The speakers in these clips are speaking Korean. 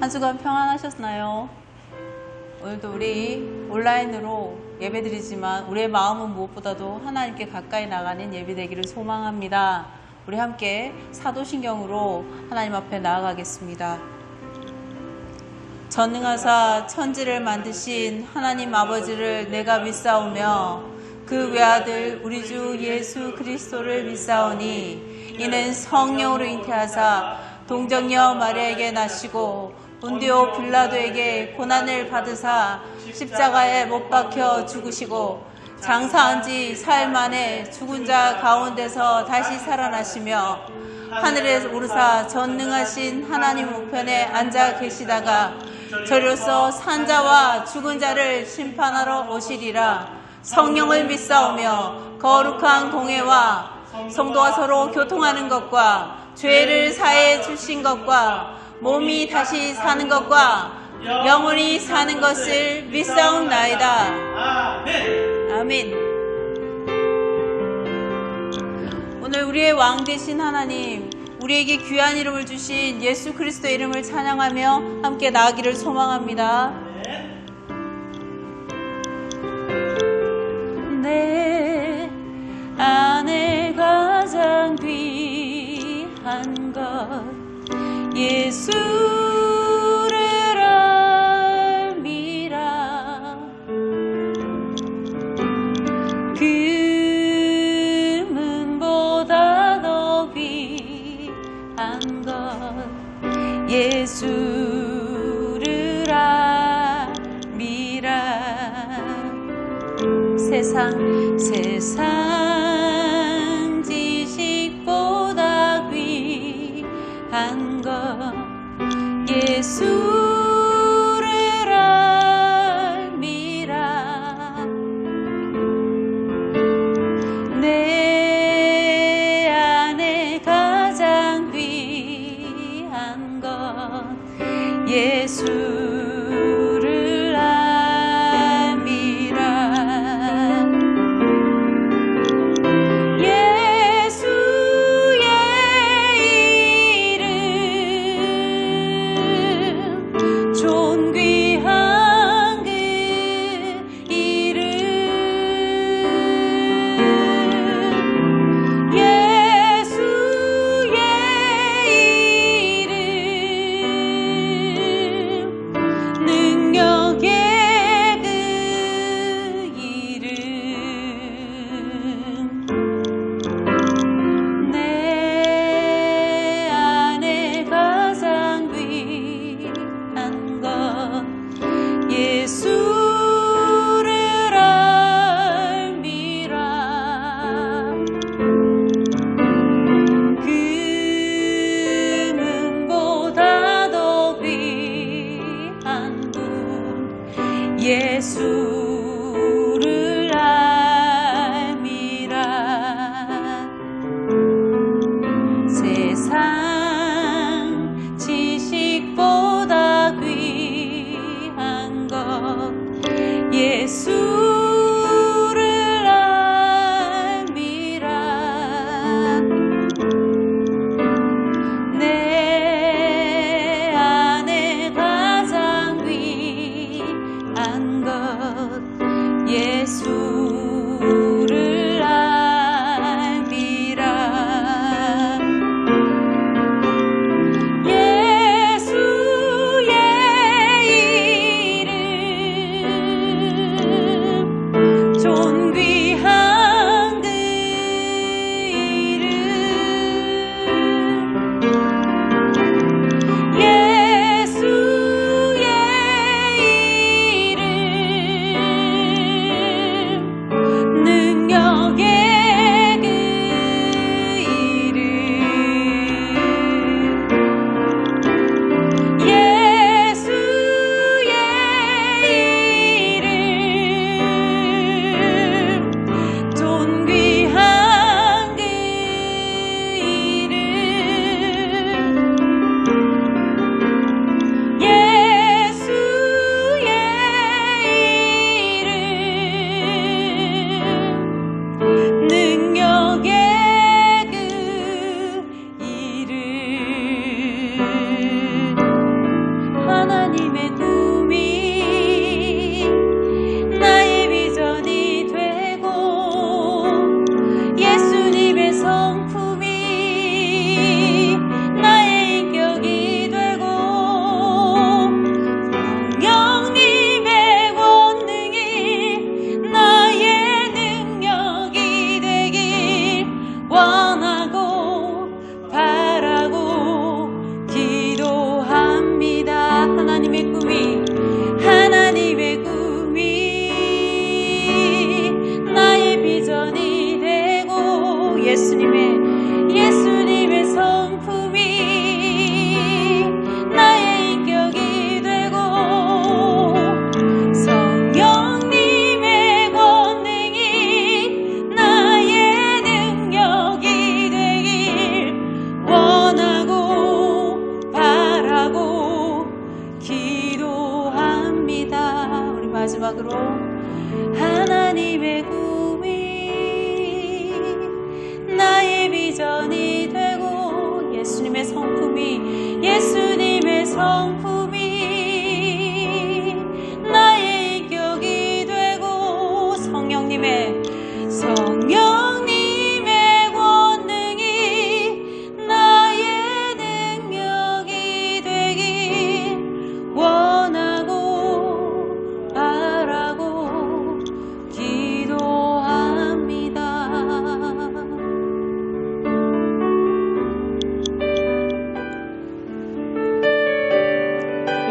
한 주간 평안하셨나요? 오늘도 우리 온라인으로 예배드리지만 우리의 마음은 무엇보다도 하나님께 가까이 나가는 예배 되기를 소망합니다. 우리 함께 사도신경으로 하나님 앞에 나아가겠습니다. 전능하사 천지를 만드신 하나님 아버지를 내가 믿사오며 그 외아들 우리 주 예수 그리스도를 믿사오니 이는 성령으로 잉태하사 동정녀 마리아에게 나시고 본디오 빌라도에게 고난을 받으사 십자가에 못 박혀 죽으시고 장사한 지 사흘 만에 죽은 자 가운데서 다시 살아나시며 하늘에 오르사 전능하신 하나님 우편에 앉아 계시다가 저로서 산자와 죽은 자를 심판하러 오시리라. 성령을 믿사오며 거룩한 공회와 성도가 서로 교통하는 것과 죄를 사해 주신 것과 몸이 다시 사는 것과 영원히 사는 것을 믿사옵나이다. 아멘. 오늘 우리의 왕 되신 하나님, 우리에게 귀한 이름을 주신 예수 그리스도의 이름을 찬양하며 함께 나아가기를 소망합니다. 내 안에 가장 귀한 것 예수를 알미라. 금은보다 더 귀한 것 예수를 알미라. 세상 지식보다 귀한 것 예수를 알미라. 내 안에 가장 귀한 것 예수를 알미라. 예수님의 성품이 나의 인격이 되고 성령님의 권능이 나의 능력이 되길 원하고 바라고 기도합니다.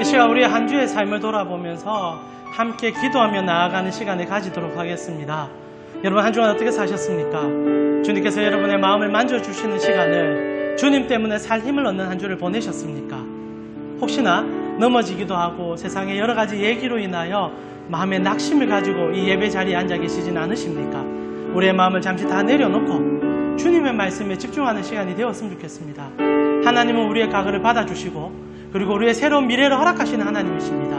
이 시간 우리의 한 주의 삶을 돌아보면서 함께 기도하며 나아가는 시간을 가지도록 하겠습니다. 여러분 한 주간 어떻게 사셨습니까? 주님께서 여러분의 마음을 만져주시는 시간을 주님 때문에 살 힘을 얻는 한 주를 보내셨습니까? 혹시나 넘어지기도 하고 세상의 여러 가지 얘기로 인하여 마음의 낙심을 가지고 이 예배 자리에 앉아 계시진 않으십니까? 우리의 마음을 잠시 다 내려놓고 주님의 말씀에 집중하는 시간이 되었으면 좋겠습니다. 하나님은 우리의 과거를 받아주시고 그리고 우리의 새로운 미래를 허락하시는 하나님이십니다.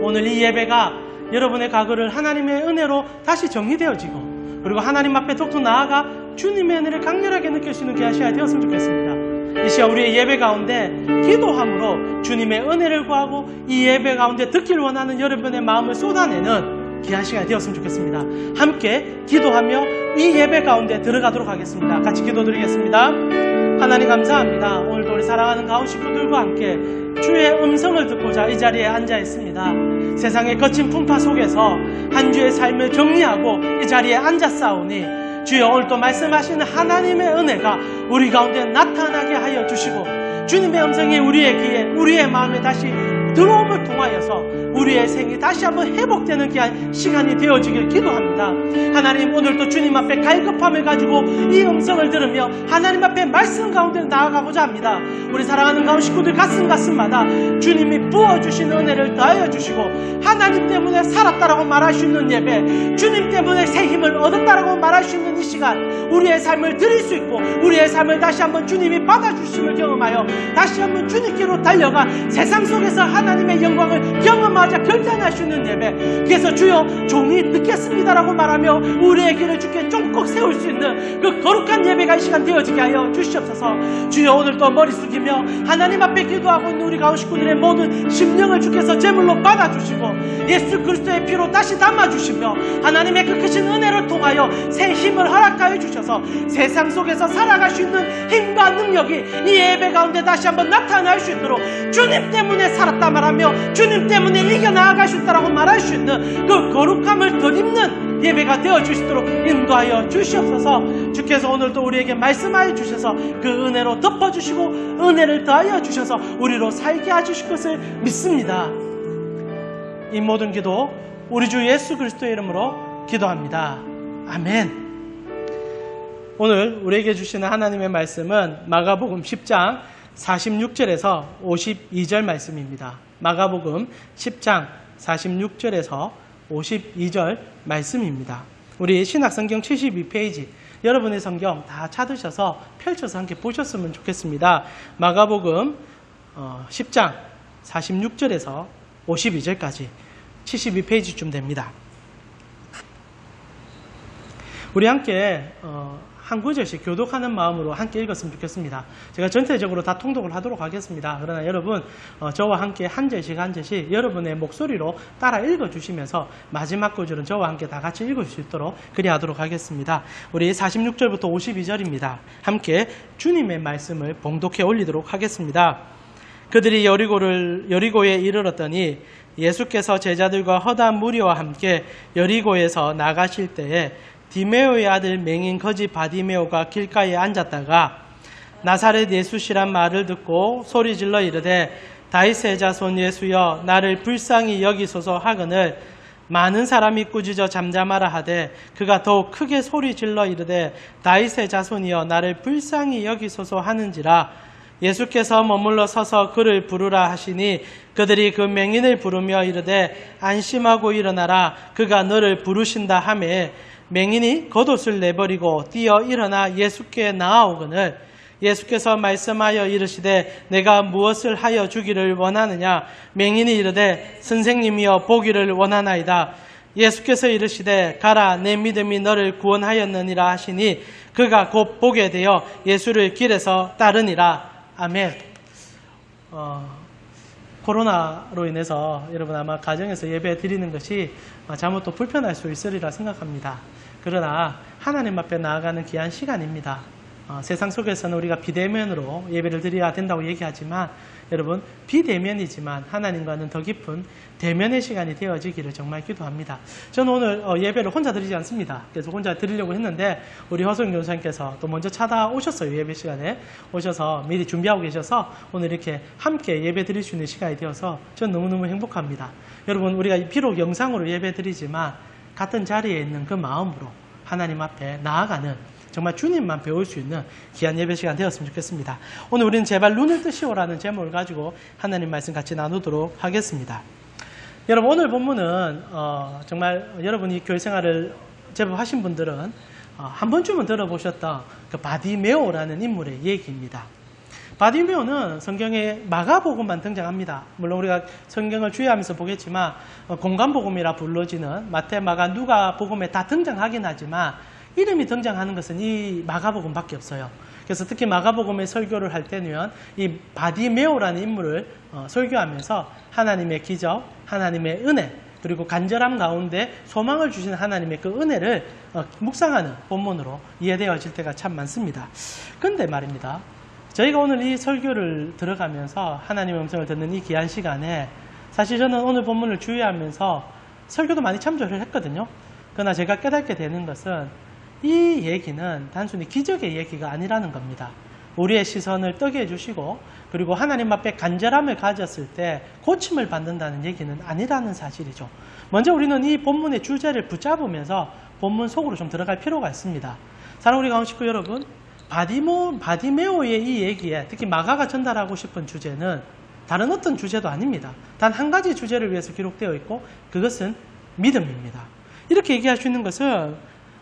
오늘 이 예배가 여러분의 과거를 하나님의 은혜로 다시 정리되어지고 그리고 하나님 앞에 더욱 나아가 주님의 은혜를 강렬하게 느낄 수 있는 귀한 시간이 되었으면 좋겠습니다. 이 시간 우리의 예배 가운데 기도함으로 주님의 은혜를 구하고 이 예배 가운데 듣길 원하는 여러분의 마음을 쏟아내는 귀한 시간이 되었으면 좋겠습니다. 함께 기도하며 이 예배 가운데 들어가도록 하겠습니다. 같이 기도드리겠습니다. 하나님 감사합니다. 오늘도 우리 사랑하는 가온 식구들과 함께 주의 음성을 듣고자 이 자리에 앉아 있습니다. 세상의 거친 풍파 속에서 한 주의 삶을 정리하고 이 자리에 앉았사오니 주여 오늘 또 말씀하시는 하나님의 은혜가 우리 가운데 나타나게 하여 주시고 주님의 음성이 우리의 귀에 우리의 마음에 다시 들어옴을 통하여서 우리의 생이 다시 한번 회복되는 귀한 시간이 되어지길 기도합니다. 하나님 오늘도 주님 앞에 갈급함을 가지고 이 음성을 들으며 하나님 앞에 말씀 가운데 나아가고자 합니다. 우리 사랑하는 가운 식구들 가슴마다 주님이 부어주신 은혜를 더하여 주시고 하나님 때문에 살았다라고 말할 수 있는 예배, 주님 때문에 새 힘을 얻었다라고 말할 수 있는 이 시간 우리의 삶을 드릴 수 있고 우리의 삶을 다시 한번 주님이 받아주심을 경험하여 다시 한번 주님께로 달려가 세상 속에서 하나님의 영광을 경험하자 결단할 수 있는 예배, 그래서 주여 종이 듣겠습니다라고 말하며 우리의 길을 주께 쫑꼭 세울 수 있는 그 거룩한 예배가 이 시간 되어지게 하여 주시옵소서. 주여 오늘도 머리 숙이며 하나님 앞에 기도하고 있는 우리 가운 식구들의 모든 심령을 주께서 제물로 받아주시고 예수 그리스도의 피로 다시 담아주시며 하나님의 그 크신 은혜를 통하여 새 힘을 허락하여 주셔서 세상 속에서 살아갈 수 있는 힘과 능력이 이 예배 가운데 다시 한번 나타날 수 있도록 주님 때문에 살았다 말하며 주님 때문에 이겨나아갈 수 있다라고 말할 수 있는 그 거룩함을 덧입는 예배가 되어주시도록 인도하여 주시옵소서. 주께서 오늘도 우리에게 말씀하여 주셔서 그 은혜로 덮어주시고 은혜를 더하여 주셔서 우리로 살게 해주실 것을 믿습니다. 이 모든 기도 우리 주 예수 그리스도의 이름으로 기도합니다. 아멘. 오늘 우리에게 주시는 하나님의 말씀은 마가복음 10장 46절에서 52절 말씀입니다. 마가복음 10장 46절에서 52절 말씀입니다. 우리 신약성경 72페이지 여러분의 성경 다 찾으셔서 펼쳐서 함께 보셨으면 좋겠습니다. 마가복음 10장 46절에서 52절까지 72페이지쯤 됩니다. 우리 함께 한 구절씩 교독하는 마음으로 함께 읽었으면 좋겠습니다. 제가 전체적으로 다 통독을 하도록 하겠습니다. 그러나 여러분 저와 함께 한 절씩 한 절씩 여러분의 목소리로 따라 읽어주시면서 마지막 구절은 저와 함께 다 같이 읽을 수 있도록 그리하도록 하겠습니다. 우리 46절부터 52절입니다. 함께 주님의 말씀을 봉독해 올리도록 하겠습니다. 그들이 여리고에 이르렀더니 예수께서 제자들과 허다한 무리와 함께 여리고에서 나가실 때에 디메오의 아들 맹인 거지 바디메오가 길가에 앉았다가 나사렛 예수시란 말을 듣고 소리질러 이르되 다윗의 자손 예수여 나를 불쌍히 여기소서 하거늘 많은 사람이 꾸짖어 잠잠하라 하되 그가 더욱 크게 소리질러 이르되 다윗의 자손이여 나를 불쌍히 여기소서 하는지라. 예수께서 머물러 서서 그를 부르라 하시니 그들이 그 맹인을 부르며 이르되 안심하고 일어나라 그가 너를 부르신다 하매 맹인이 겉옷을 내버리고 뛰어 일어나 예수께 나아오거늘 예수께서 말씀하여 이르시되 내가 무엇을 하여 주기를 원하느냐. 맹인이 이르되 선생님이여 보기를 원하나이다. 예수께서 이르시되 가라 내 믿음이 너를 구원하였느니라 하시니 그가 곧 보게 되어 예수를 길에서 따르니라. 아멘. 코로나로 인해서 여러분 아마 가정에서 예배 드리는 것이 잘못 또 불편할 수 있으리라 생각합니다. 그러나 하나님 앞에 나아가는 귀한 시간입니다. 세상 속에서는 우리가 비대면으로 예배를 드려야 된다고 얘기하지만 여러분 비대면이지만 하나님과는 더 깊은 대면의 시간이 되어지기를 정말 기도합니다. 저는 오늘 예배를 혼자 드리지 않습니다. 그래서 혼자 드리려고 했는데 우리 허성 교사님께서 또 먼저 찾아오셨어요. 예배 시간에 오셔서 미리 준비하고 계셔서 오늘 이렇게 함께 예배 드릴 수 있는 시간이 되어서 저는 너무너무 행복합니다. 여러분 우리가 비록 영상으로 예배 드리지만 같은 자리에 있는 그 마음으로 하나님 앞에 나아가는 정말 주님만 배울 수 있는 귀한 예배 시간 되었으면 좋겠습니다. 오늘 우리는 제발 눈을 뜨시오라는 제목을 가지고 하나님 말씀 같이 나누도록 하겠습니다. 여러분 오늘 본문은 정말 여러분이 교회 생활을 제법 하신 분들은 한 번쯤은 들어보셨던 그 바디메오라는 인물의 얘기입니다. 바디메오는 성경에 마가복음만 등장합니다. 물론 우리가 성경을 주의하면서 보겠지만 공간복음이라 불러지는 마태, 마가, 누가 복음에 다 등장하긴 하지만 이름이 등장하는 것은 이 마가복음밖에 없어요. 그래서 특히 마가복음의 설교를 할 때는 이 바디메오라는 인물을 설교하면서 하나님의 기적, 하나님의 은혜, 그리고 간절함 가운데 소망을 주시는 하나님의 그 은혜를 묵상하는 본문으로 이해되어질 때가 참 많습니다. 근데 말입니다. 저희가 오늘 이 설교를 들어가면서 하나님의 음성을 듣는 이 귀한 시간에 사실 저는 오늘 본문을 주의하면서 설교도 많이 참조를 했거든요. 그러나 제가 깨닫게 되는 것은 이 얘기는 단순히 기적의 얘기가 아니라는 겁니다. 우리의 시선을 뜨게 해주시고 그리고 하나님 앞에 간절함을 가졌을 때 고침을 받는다는 얘기는 아니라는 사실이죠. 먼저 우리는 이 본문의 주제를 붙잡으면서 본문 속으로 좀 들어갈 필요가 있습니다. 사랑하는 우리 가운데 식구 여러분, 바디메오의 이 얘기에 특히 마가가 전달하고 싶은 주제는 다른 어떤 주제도 아닙니다. 단 한 가지 주제를 위해서 기록되어 있고 그것은 믿음입니다. 이렇게 얘기할 수 있는 것은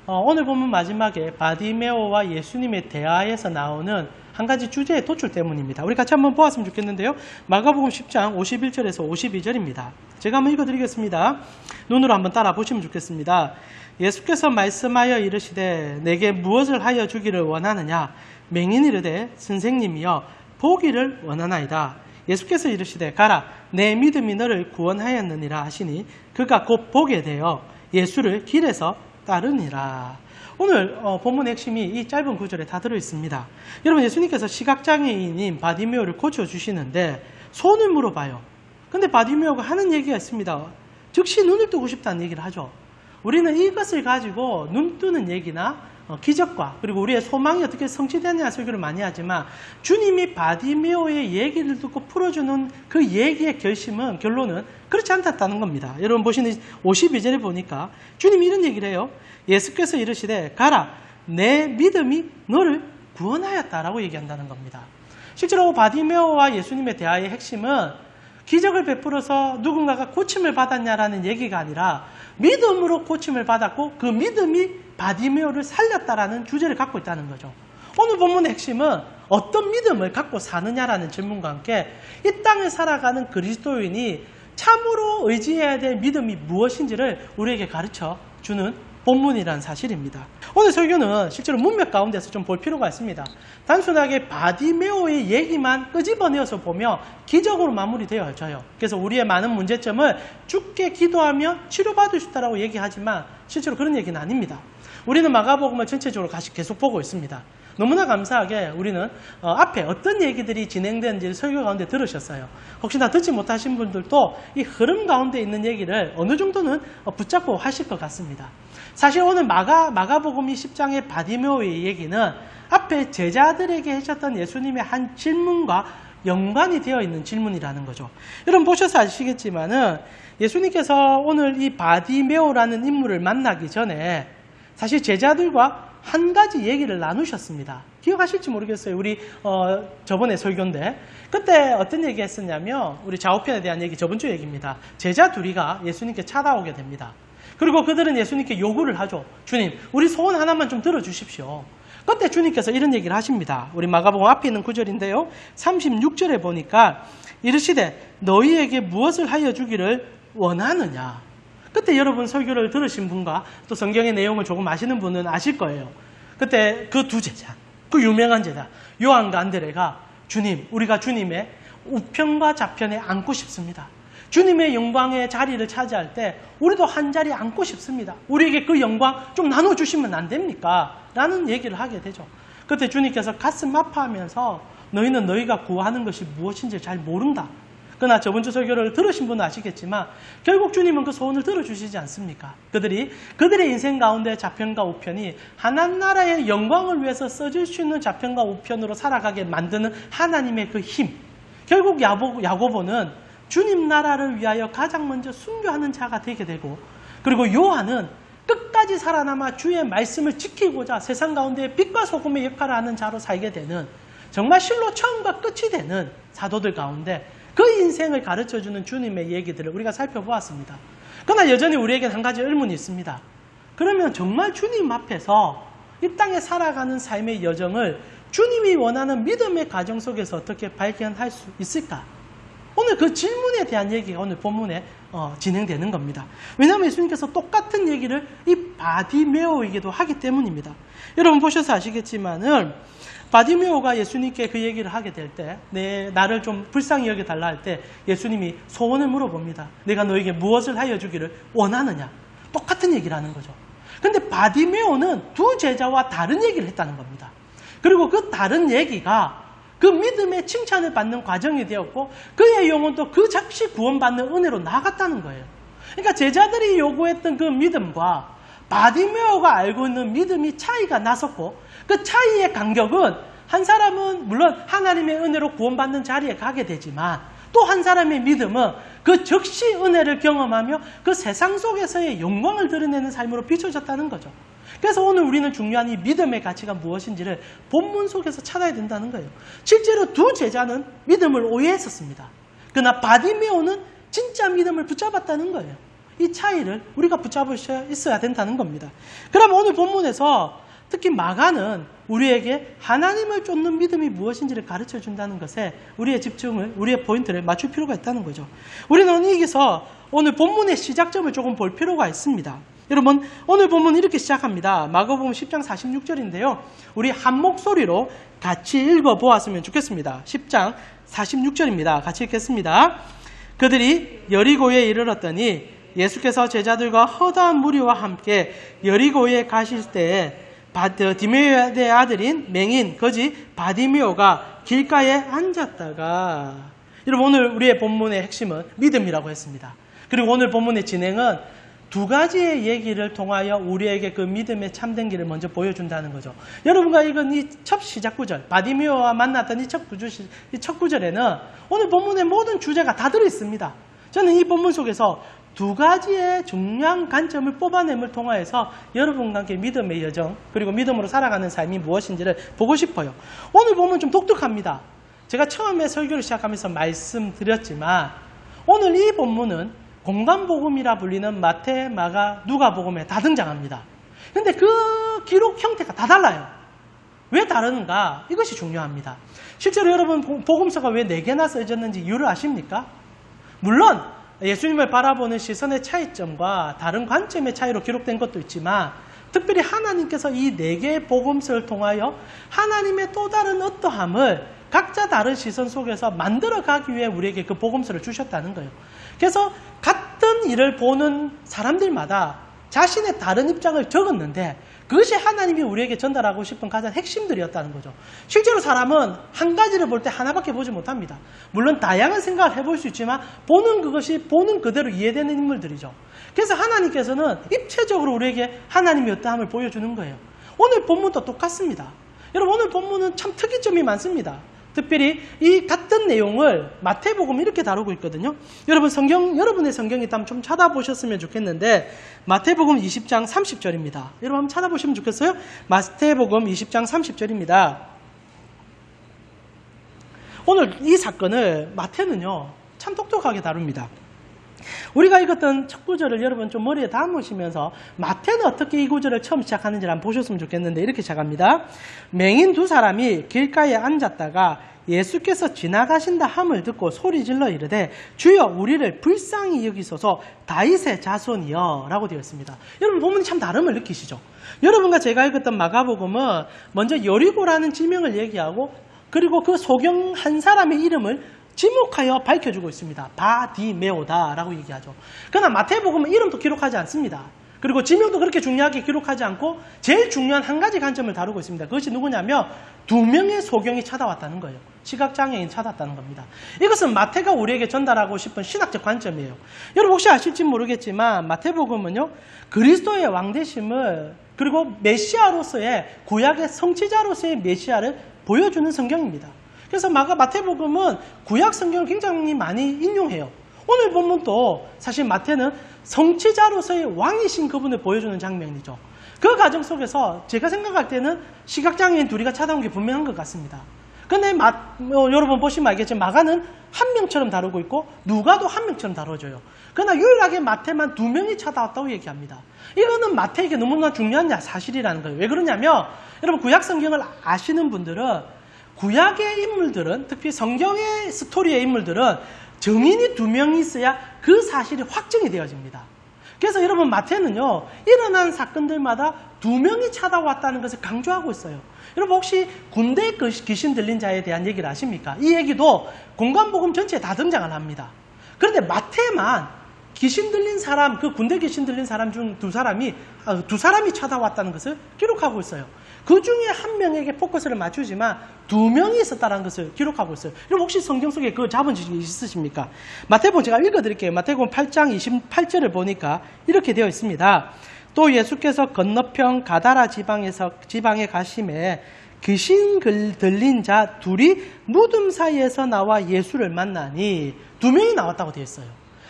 오늘 보면 마지막에 바디메오와 예수님의 대화에서 나오는 한 가지 주제의 도출 때문입니다. 우리 같이 한번 보았으면 좋겠는데요. 마가복음 10장 51절에서 52절입니다. 제가 한번 읽어드리겠습니다. 눈으로 한번 따라 보시면 좋겠습니다. 예수께서 말씀하여 이르시되 내게 무엇을 하여 주기를 원하느냐? 맹인이 이르되 선생님이여 보기를 원하나이다. 예수께서 이르시되 가라 내 믿음이 너를 구원하였느니라 하시니 그가 곧 보게 되어 예수를 길에서 따르니라. 오늘 본문의 핵심이 이 짧은 구절에 다 들어있습니다. 여러분 예수님께서 시각장애인인 바디메오를 고쳐주시는데 손을 물어봐요. 근데 바디메오가 하는 얘기가 있습니다. 즉시 눈을 뜨고 싶다는 얘기를 하죠. 우리는 이것을 가지고 눈 뜨는 얘기나 기적과 그리고 우리의 소망이 어떻게 성취되느냐 설교를 많이 하지만 주님이 바디메오의 얘기를 듣고 풀어주는 그 얘기의 결론은 그렇지 않다는 겁니다. 여러분 보시는 52절에 보니까 주님이 이런 얘기를 해요. 예수께서 이르시되 가라 내 믿음이 너를 구원하였다라고 얘기한다는 겁니다. 실제로 바디메오와 예수님의 대화의 핵심은 기적을 베풀어서 누군가가 고침을 받았냐라는 얘기가 아니라 믿음으로 고침을 받았고 그 믿음이 바디메오를 살렸다라는 주제를 갖고 있다는 거죠. 오늘 본문의 핵심은 어떤 믿음을 갖고 사느냐라는 질문과 함께 이 땅을 살아가는 그리스도인이 참으로 의지해야 될 믿음이 무엇인지를 우리에게 가르쳐 주는 본문이라는 사실입니다. 오늘 설교는 실제로 문맥 가운데서 좀 볼 필요가 있습니다. 단순하게 바디메오의 얘기만 끄집어내어서 보며 기적으로 마무리되어져요. 그래서 우리의 많은 문제점을 주께 기도하며 치료받을 수 있다고 얘기하지만 실제로 그런 얘기는 아닙니다. 우리는 마가복음을 전체적으로 계속 보고 있습니다. 너무나 감사하게 우리는 앞에 어떤 얘기들이 진행되는지 설교 가운데 들으셨어요. 혹시나 듣지 못하신 분들도 이 흐름 가운데 있는 얘기를 어느 정도는 붙잡고 하실 것 같습니다. 사실 오늘 마가복음 10장의 바디메오의 얘기는 앞에 제자들에게 하셨던 예수님의 한 질문과 연관이 되어 있는 질문이라는 거죠. 여러분 보셔서 아시겠지만은 예수님께서 오늘 이 바디메오라는 인물을 만나기 전에 사실 제자들과 한 가지 얘기를 나누셨습니다. 기억하실지 모르겠어요. 우리 저번에 설교인데 그때 어떤 얘기 했었냐면 우리 좌우편에 대한 얘기 저번 주 얘기입니다. 제자 둘이가 예수님께 찾아오게 됩니다. 그리고 그들은 예수님께 요구를 하죠. 주님, 우리 소원 하나만 좀 들어주십시오. 그때 주님께서 이런 얘기를 하십니다. 우리 마가복음 앞에 있는 구절인데요. 36절에 보니까 이르시되 너희에게 무엇을 하여 주기를 원하느냐. 그때 여러분 설교를 들으신 분과 또 성경의 내용을 조금 아시는 분은 아실 거예요. 그때 그 두 제자, 그 유명한 제자 요한과 안드레가 주님, 우리가 주님의 우편과 좌편에 앉고 싶습니다. 주님의 영광의 자리를 차지할 때 우리도 한 자리에 앉고 싶습니다. 우리에게 그 영광 좀 나눠주시면 안 됩니까? 라는 얘기를 하게 되죠. 그때 주님께서 가슴 아파하면서 너희는 너희가 구하는 것이 무엇인지 잘 모른다. 그러나 저번 주 설교를 들으신 분은 아시겠지만 결국 주님은 그 소원을 들어주시지 않습니까? 그들의 인생 가운데 좌편과 우편이 하나님 나라의 영광을 위해서 써질 수 있는 좌편과 우편으로 살아가게 만드는 하나님의 그 힘. 결국 야고보는 주님 나라를 위하여 가장 먼저 순교하는 자가 되게 되고, 그리고 요한은 끝까지 살아남아 주의 말씀을 지키고자 세상 가운데 빛과 소금의 역할을 하는 자로 살게 되는, 정말 실로 처음과 끝이 되는 사도들 가운데 그 인생을 가르쳐주는 주님의 얘기들을 우리가 살펴보았습니다. 그러나 여전히 우리에게 한 가지 의문이 있습니다. 그러면 정말 주님 앞에서 이 땅에 살아가는 삶의 여정을 주님이 원하는 믿음의 과정 속에서 어떻게 발견할 수 있을까? 오늘 그 질문에 대한 얘기가 오늘 본문에 진행되는 겁니다. 왜냐하면 예수님께서 똑같은 얘기를 이 바디메오에게도 하기 때문입니다. 여러분 보셔서 아시겠지만은 바디메오가 예수님께 그 얘기를 하게 될 때, 나를 좀 불쌍히 여겨달라 할 때 예수님이 소원을 물어봅니다. 내가 너에게 무엇을 하여 주기를 원하느냐? 똑같은 얘기를 하는 거죠. 근데 바디메오는 두 제자와 다른 얘기를 했다는 겁니다. 그리고 그 다른 얘기가 그 믿음의 칭찬을 받는 과정이 되었고, 그의 영혼도 그 즉시 구원받는 은혜로 나아갔다는 거예요. 그러니까 제자들이 요구했던 그 믿음과 바디메오가 알고 있는 믿음이 차이가 났었고, 그 차이의 간격은 한 사람은 물론 하나님의 은혜로 구원받는 자리에 가게 되지만, 또 한 사람의 믿음은 그 즉시 은혜를 경험하며 그 세상 속에서의 영광을 드러내는 삶으로 비춰졌다는 거죠. 그래서 오늘 우리는 중요한 이 믿음의 가치가 무엇인지를 본문 속에서 찾아야 된다는 거예요. 실제로 두 제자는 믿음을 오해했었습니다. 그러나 바디메오는 진짜 믿음을 붙잡았다는 거예요. 이 차이를 우리가 붙잡을 수 있어야 된다는 겁니다. 그럼 오늘 본문에서 특히 마가는 우리에게 하나님을 쫓는 믿음이 무엇인지를 가르쳐 준다는 것에 우리의 집중을, 우리의 포인트를 맞출 필요가 있다는 거죠. 우리는 여기서 오늘 본문의 시작점을 조금 볼 필요가 있습니다. 여러분, 오늘 본문 이렇게 시작합니다. 마가복음 10장 46절인데요. 우리 한 목소리로 같이 읽어보았으면 좋겠습니다. 10장 46절입니다. 같이 읽겠습니다. 그들이 여리고에 이르렀더니 예수께서 제자들과 허다한 무리와 함께 여리고에 가실 때에 디메오의 아들인 맹인 거지 바디메오가 길가에 앉았다가, 여러분 오늘 우리의 본문의 핵심은 믿음이라고 했습니다. 그리고 오늘 본문의 진행은 두 가지의 얘기를 통하여 우리에게 그 믿음의 참된 길을 먼저 보여준다는 거죠. 여러분과 읽은 이 첫 시작 구절, 바디메오와 만났던 이 첫 구절에는 오늘 본문의 모든 주제가 다 들어있습니다. 저는 이 본문 속에서 두 가지의 중요한 관점을 뽑아냄을 통하여서 여러분과 함께 믿음의 여정, 그리고 믿음으로 살아가는 삶이 무엇인지를 보고 싶어요. 오늘 본문 좀 독특합니다. 제가 처음에 설교를 시작하면서 말씀드렸지만 오늘 이 본문은 공간복음이라 불리는 마태, 마가, 누가복음에 다 등장합니다. 근데 그 기록 형태가 다 달라요. 왜 다른가? 이것이 중요합니다. 실제로 여러분 복음서가 왜 4개나 써졌는지 이유를 아십니까? 물론 예수님을 바라보는 시선의 차이점과 다른 관점의 차이로 기록된 것도 있지만, 특별히 하나님께서 이 4개의 복음서를 통하여 하나님의 또 다른 어떠함을 각자 다른 시선 속에서 만들어가기 위해 우리에게 그 복음서를 주셨다는 거예요. 그래서 같은 일을 보는 사람들마다 자신의 다른 입장을 적었는데 그것이 하나님이 우리에게 전달하고 싶은 가장 핵심들이었다는 거죠. 실제로 사람은 한 가지를 볼 때 하나밖에 보지 못합니다. 물론 다양한 생각을 해볼 수 있지만 보는 그것이 보는 그대로 이해되는 인물들이죠. 그래서 하나님께서는 입체적으로 우리에게 하나님의 어떠함을 보여주는 거예요. 오늘 본문도 똑같습니다. 여러분 오늘 본문은 참 특이점이 많습니다. 특별히 이 같은 내용을 마태복음 이렇게 다루고 있거든요. 여러분의 성경이 있다면 좀 찾아보셨으면 좋겠는데 마태복음 20장 30절입니다. 여러분 한번 찾아보시면 좋겠어요? 마태복음 20장 30절입니다. 오늘 이 사건을 마태는요 참 똑똑하게 다룹니다. 우리가 읽었던 첫 구절을 여러분 좀 머리에 담으시면서 마태는 어떻게 이 구절을 처음 시작하는지 한번 보셨으면 좋겠는데 이렇게 시작합니다. 맹인 두 사람이 길가에 앉았다가 예수께서 지나가신다 함을 듣고 소리질러 이르되 주여 우리를 불쌍히 여기소서 다윗의 자손이여 라고 되어 있습니다. 여러분 보면 참 다름을 느끼시죠? 여러분과 제가 읽었던 마가복음은 먼저 여리고라는 지명을 얘기하고 그리고 그 소경 한 사람의 이름을 지목하여 밝혀주고 있습니다. 바디메오다라고 얘기하죠. 그러나 마태복음은 이름도 기록하지 않습니다. 그리고 지명도 그렇게 중요하게 기록하지 않고 제일 중요한 한 가지 관점을 다루고 있습니다. 그것이 누구냐면 2명의 소경이 찾아왔다는 거예요. 시각장애인이 찾아왔다는 겁니다. 이것은 마태가 우리에게 전달하고 싶은 신학적 관점이에요. 여러분 혹시 아실지 모르겠지만 마태복음은요, 그리스도의 왕되심을 그리고 메시아로서의 구약의 성취자로서의 메시아를 보여주는 성경입니다. 그래서 마태복음은 구약 성경을 굉장히 많이 인용해요. 오늘 본문도 사실 마태는 성취자로서의 왕이신 그분을 보여주는 장면이죠. 그 과정 속에서 제가 생각할 때는 시각장애인 둘이가 찾아온 게 분명한 것 같습니다. 근데 여러분 보시면 알겠지만 마가는 한 명처럼 다루고 있고 누가도 한 명처럼 다뤄져요. 그러나 유일하게 마태만 2명이 찾아왔다고 얘기합니다. 이거는 마태에게 너무나 중요한 사실이라는 거예요. 왜 그러냐면 여러분 구약 성경을 아시는 분들은 구약의 인물들은 특히 성경의 스토리의 인물들은 증인이 2명이 있어야 그 사실이 확정이 되어집니다. 그래서 여러분 마태는요, 일어난 사건들마다 2명이 찾아왔다는 것을 강조하고 있어요. 여러분 혹시 군대 귀신 들린 자에 대한 얘기를 아십니까? 이 얘기도 공관복음 전체에 다 등장을 합니다. 그런데 마태만 귀신 들린 사람, 그 군대 귀신 들린 사람 중 두 사람이 찾아왔다는 것을 기록하고 있어요. 그 중에 한 명에게 포커스를 맞추지만 2명이 있었다는 것을 기록하고 있어요. 여러분 혹시 성경 속에 그 잡은 지식이 있으십니까? 마태복음 제가 읽어드릴게요. 마태복음 8장 28절을 보니까 이렇게 되어 있습니다. 또 예수께서 건너편 가다라 지방에 가심에 귀신 들린 자 둘이 무덤 사이에서 나와 예수를 만나니 2명이 나왔다고 되어 있어요.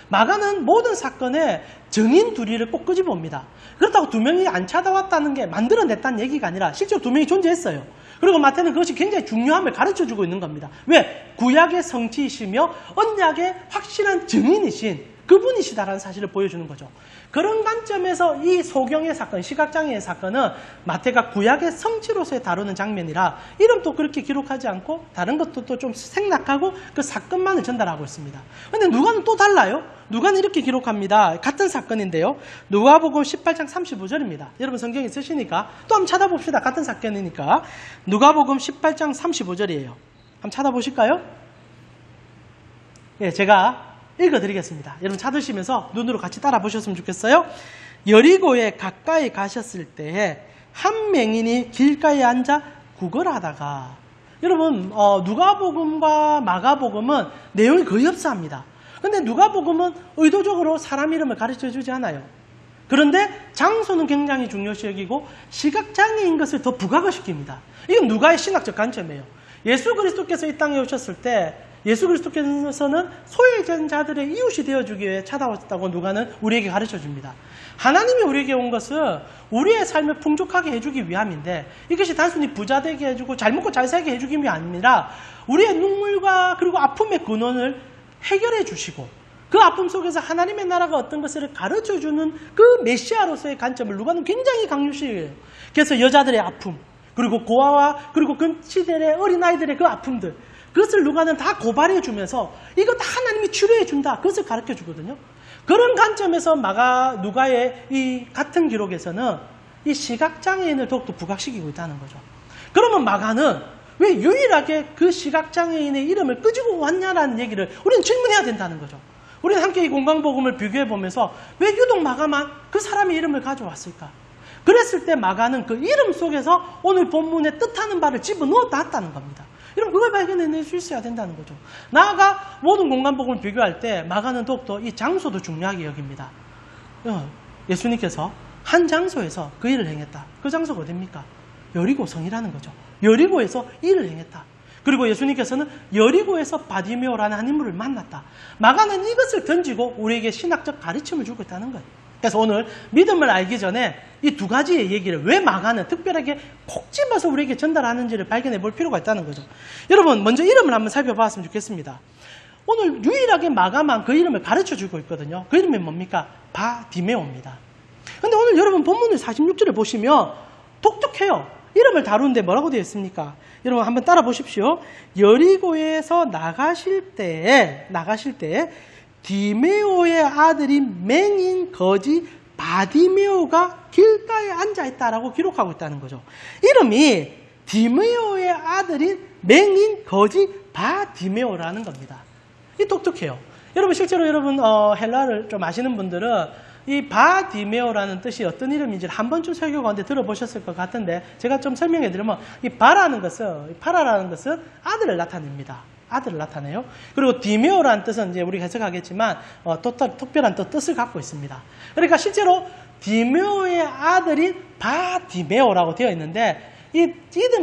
마가는 모든 사건에 증인 둘이를 꼭 끄집어옵니다. 그렇다고 2명이 안 찾아왔다는 게 만들어냈다는 얘기가 아니라 실제로 2명이 존재했어요. 그리고 마태는 그것이 굉장히 중요함을 가르쳐주고 있는 겁니다. 왜? 구약의 성취이시며 언약의 확실한 증인이신 그분이시다라는 사실을 보여주는 거죠. 그런 관점에서 이 소경의 사건, 시각장애의 사건은 마태가 구약의 성취로서 다루는 장면이라 이름도 그렇게 기록하지 않고 다른 것도 또 좀 생략하고 그 사건만을 전달하고 있습니다. 그런데 누가는 또 달라요. 누가는 이렇게 기록합니다. 같은 사건인데요. 누가복음 18장 35절입니다. 여러분 성경 있으시니까 또 한번 찾아봅시다. 같은 사건이니까. 누가복음 18장 35절이에요. 한번 찾아보실까요? 예, 제가 읽어드리겠습니다. 여러분 찾으시면서 눈으로 같이 따라 보셨으면 좋겠어요. 여리고에 가까이 가셨을 때에 한 맹인이 길가에 앉아 구걸하다가, 여러분 누가복음과 마가복음은 내용이 거의 흡사합니다. 그런데 누가복음은 의도적으로 사람 이름을 가르쳐주지 않아요. 그런데 장소는 굉장히 중요시 여기고 시각장애인 것을 더 부각을 시킵니다. 이건 누가의 신학적 관점이에요. 예수 그리스도께서 이 땅에 오셨을 때 예수 그리스도께서는 소외된 자들의 이웃이 되어주기 위해 찾아왔다고 누가는 우리에게 가르쳐줍니다. 하나님이 우리에게 온 것은 우리의 삶을 풍족하게 해주기 위함인데 이것이 단순히 부자 되게 해주고 잘 먹고 잘 살게 해주기 위함이 아니라 우리의 눈물과 그리고 아픔의 근원을 해결해 주시고 그 아픔 속에서 하나님의 나라가 어떤 것을 가르쳐주는 그 메시아로서의 관점을 누가는 굉장히 강조시해요. 그래서 여자들의 아픔, 그리고 고아와 그리고 그 시대의 어린아이들의 그 아픔들, 그것을 누가는 다 고발해 주면서 이거 다 하나님이 치료해 준다. 그것을 가르쳐 주거든요. 그런 관점에서 누가의 이 같은 기록에서는 이 시각장애인을 더욱더 부각시키고 있다는 거죠. 그러면 마가는 왜 유일하게 그 시각장애인의 이름을 끄집어 왔냐라는 얘기를 우리는 질문해야 된다는 거죠. 우리는 함께 이 공강복음을 비교해 보면서 왜 유독 마가만 그 사람의 이름을 가져왔을까? 그랬을 때 마가는 그 이름 속에서 오늘 본문에 뜻하는 바를 집어넣어 놨다는 겁니다. 여러분 그걸 발견해낼 수 있어야 된다는 거죠. 나아가 모든 공간복음을 비교할 때 마가는 더욱더 이 장소도 중요하게 여깁니다. 예수님께서 한 장소에서 그 일을 행했다. 그 장소가 어딥니까? 여리고성이라는 거죠. 여리고에서 일을 행했다. 그리고 예수님께서는 여리고에서 바디메오라는 한 인물을 만났다. 마가는 이것을 던지고 우리에게 신학적 가르침을 주고 있다는 거예요. 그래서 오늘 믿음을 알기 전에 이 두 가지의 얘기를 왜 마가는 특별하게 콕 집어서 우리에게 전달하는지를 발견해 볼 필요가 있다는 거죠. 여러분 먼저 이름을 한번 살펴봤으면 좋겠습니다. 오늘 유일하게 마가만 그 이름을 가르쳐주고 있거든요. 그 이름이 뭡니까? 바디메오입니다. 그런데 오늘 여러분 본문을 46절을 보시면 독특해요. 이름을 다루는데 뭐라고 되어 있습니까? 여러분 한번 따라 보십시오. 여리고에서 나가실 때에 디메오의 아들인 맹인 거지 바디메오가 길가에 앉아있다라고 기록하고 있다는 거죠. 이름이 디메오의 아들인 맹인 거지 바디메오라는 겁니다. 이 독특해요. 여러분 실제로 여러분 헬라어를 좀 아시는 분들은 이 바디메오라는 뜻이 어떤 이름인지 한 번쯤 설교 가운데 들어보셨을 것 같은데 제가 좀 설명해 드리면 이 바라는 것은 파라라는 것은 아들을 나타냅니다. 아들을 나타내요. 그리고 디메오라는 뜻은 이제 우리가 해석하겠지만 또 특별한 또 뜻을 갖고 있습니다. 그러니까 실제로 디메오의 아들인 바디메오라고 되어 있는데 이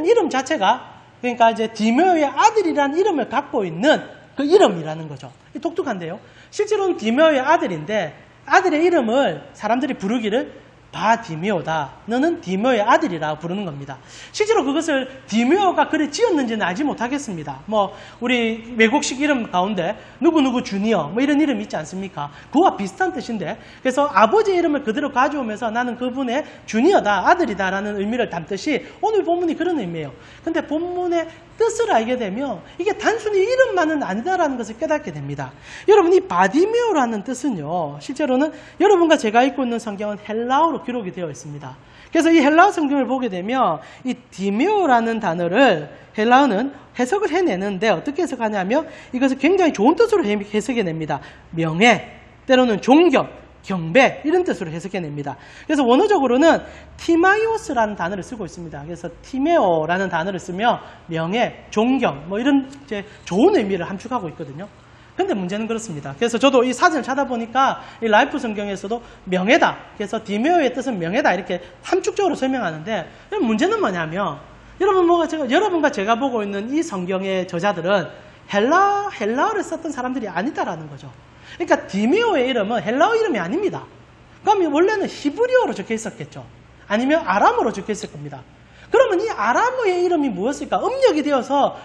이름 자체가 그러니까 이제 디메오의 아들이라는 이름을 갖고 있는 그 이름이라는 거죠. 독특한데요. 실제로는 디메오의 아들인데 아들의 이름을 사람들이 부르기를 바디메오다. 너는 디메오의 아들이라 부르는 겁니다. 실제로 그것을 디메오가 그래 지었는지는 알지 못하겠습니다. 뭐 우리 외국식 이름 가운데 누구누구 주니어 뭐 이런 이름이 있지 않습니까? 그와 비슷한 뜻인데 그래서 아버지의 이름을 그대로 가져오면서 나는 그분의 주니어다, 아들이다라는 의미를 담듯이 오늘 본문이 그런 의미예요. 근데 본문의 뜻을 알게 되면 이게 단순히 이름만은 아니다라는 것을 깨닫게 됩니다. 여러분 이 바디메오라는 뜻은요. 실제로는 여러분과 제가 읽고 있는 성경은 헬라어로 기록이 되어 있습니다. 그래서 이 헬라어 성경을 보게 되면 이 디메오라는 단어를 헬라어는 해석을 해내는데 어떻게 해석하냐면 이것을 굉장히 좋은 뜻으로 해석해냅니다. 명예, 때로는 존경, 경배 이런 뜻으로 해석해냅니다. 그래서 원어적으로는 티마이오스라는 단어를 쓰고 있습니다. 그래서 티메오라는 단어를 쓰며 명예, 존경 뭐 이런 이제 좋은 의미를 함축하고 있거든요. 근데 문제는 그렇습니다. 그래서 저도 이 사진을 찾아보니까 이 라이프 성경에서도 명예다. 그래서 디메오의 뜻은 명예다 이렇게 함축적으로 설명하는데 문제는 뭐냐면 여러분과 제가 보고 있는 이 성경의 저자들은 헬라어를 썼던 사람들이 아니다라는 거죠. 그러니까 디메오의 이름은 헬라어 이름이 아닙니다. 그럼 원래는 히브리어로 적혀 있었겠죠. 아니면 아람어로 적혀 있을 겁니다. 그러면 이 아람어의 이름이 무엇일까? 음력이 되어서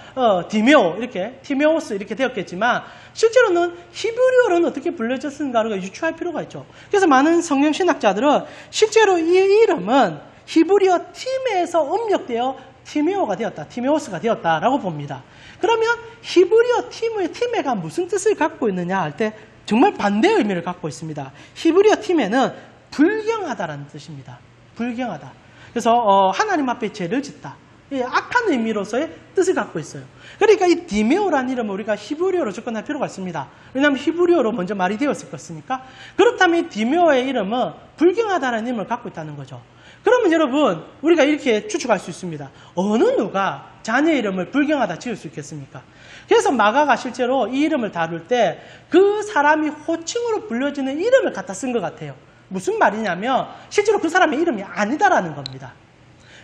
디메오 이렇게 티메오스 이렇게 되었겠지만 실제로는 히브리어로는 어떻게 불려졌는가를 유추할 필요가 있죠. 그래서 많은 성경 신학자들은 실제로 이 이름은 히브리어 팀에서 음력되어 티메오가 되었다, 티메오스가 되었다라고 봅니다. 그러면 히브리어 티메가 무슨 뜻을 갖고 있느냐 할 때 정말 반대의 의미를 갖고 있습니다. 히브리어 티메는 불경하다라는 뜻입니다. 불경하다. 그래서 하나님 앞에 죄를 짓다. 악한 의미로서의 뜻을 갖고 있어요. 그러니까 이 디메오라는 이름을 우리가 히브리어로 접근할 필요가 있습니다. 왜냐하면 히브리어로 먼저 말이 되었을 것이니까. 그렇다면 이 디메오의 이름은 불경하다는 이름을 갖고 있다는 거죠. 그러면 여러분 우리가 이렇게 추측할 수 있습니다. 어느 누가 자녀 이름을 불경하다 지을 수 있겠습니까? 그래서 마가가 실제로 이 이름을 다룰 때 그 사람이 호칭으로 불려지는 이름을 갖다 쓴 것 같아요. 무슨 말이냐면 실제로 그 사람의 이름이 아니다라는 겁니다.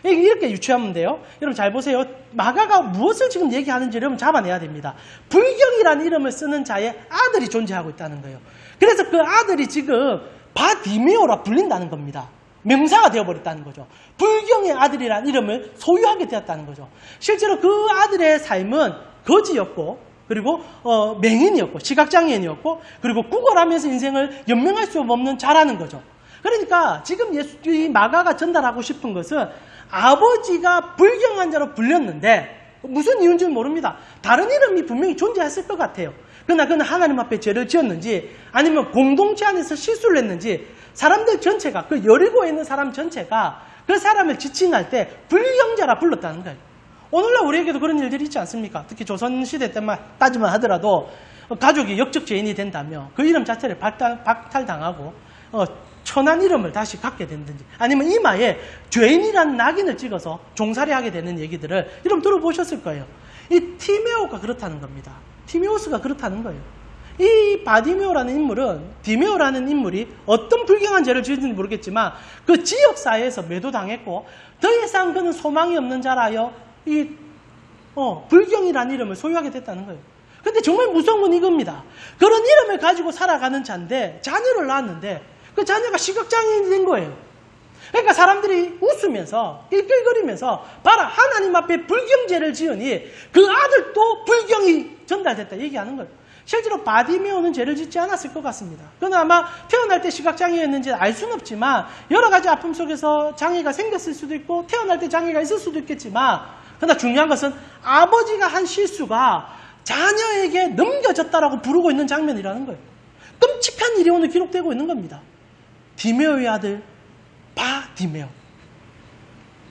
이렇게 유추하면 돼요. 여러분 잘 보세요. 마가가 무엇을 지금 얘기하는지 여러분 잡아내야 됩니다. 불경이라는 이름을 쓰는 자의 아들이 존재하고 있다는 거예요. 그래서 그 아들이 지금 바디메오라 불린다는 겁니다. 명사가 되어버렸다는 거죠. 불경의 아들이라는 이름을 소유하게 되었다는 거죠. 실제로 그 아들의 삶은 거지였고 그리고 맹인이었고 시각장애인이었고 그리고 구걸하면서 인생을 연명할 수 없는 자라는 거죠. 그러니까 지금 이 마가가 전달하고 싶은 것은 아버지가 불경한 자로 불렸는데 무슨 이유인지는 모릅니다. 다른 이름이 분명히 존재했을 것 같아요. 그러나 그는 하나님 앞에 죄를 지었는지 아니면 공동체 안에서 실수를 했는지 사람들 전체가 그 여리고에 있는 사람 전체가 그 사람을 지칭할 때 불경자라 불렀다는 거예요. 오늘날 우리에게도 그런 일들이 있지 않습니까? 특히 조선시대 때만 따지만 하더라도 가족이 역적죄인이 된다며 그 이름 자체를 박탈당하고 천한 이름을 다시 갖게 된든지 아니면 이마에 죄인이라는 낙인을 찍어서 종살이하게 되는 얘기들을 여러분 들어보셨을 거예요. 이 티메오가 그렇다는 겁니다. 티메오스가 그렇다는 거예요. 이 바디메오라는 인물은 디메오라는 인물이 어떤 불경한 죄를 지었는지 모르겠지만 그 지역사회에서 매도당했고 더 이상 그는 소망이 없는 자라여 이 불경이라는 이름을 소유하게 됐다는 거예요. 근데 정말 무서운 건 이겁니다. 그런 이름을 가지고 살아가는 자인데 자녀를 낳았는데 그 자녀가 시각장애인이 된 거예요. 그러니까 사람들이 웃으면서 낄낄거리면서 봐라 하나님 앞에 불경죄를 지으니 그 아들도 불경이 전달됐다 얘기하는 거예요. 실제로 바디메오는 죄를 짓지 않았을 것 같습니다. 그는 아마 태어날 때 시각장애였는지 알 수는 없지만 여러 가지 아픔 속에서 장애가 생겼을 수도 있고 태어날 때 장애가 있을 수도 있겠지만 그러나 중요한 것은 아버지가 한 실수가 자녀에게 넘겨졌다라고 부르고 있는 장면이라는 거예요. 끔찍한 일이 오늘 기록되고 있는 겁니다. 디메오의 아들 바디메오,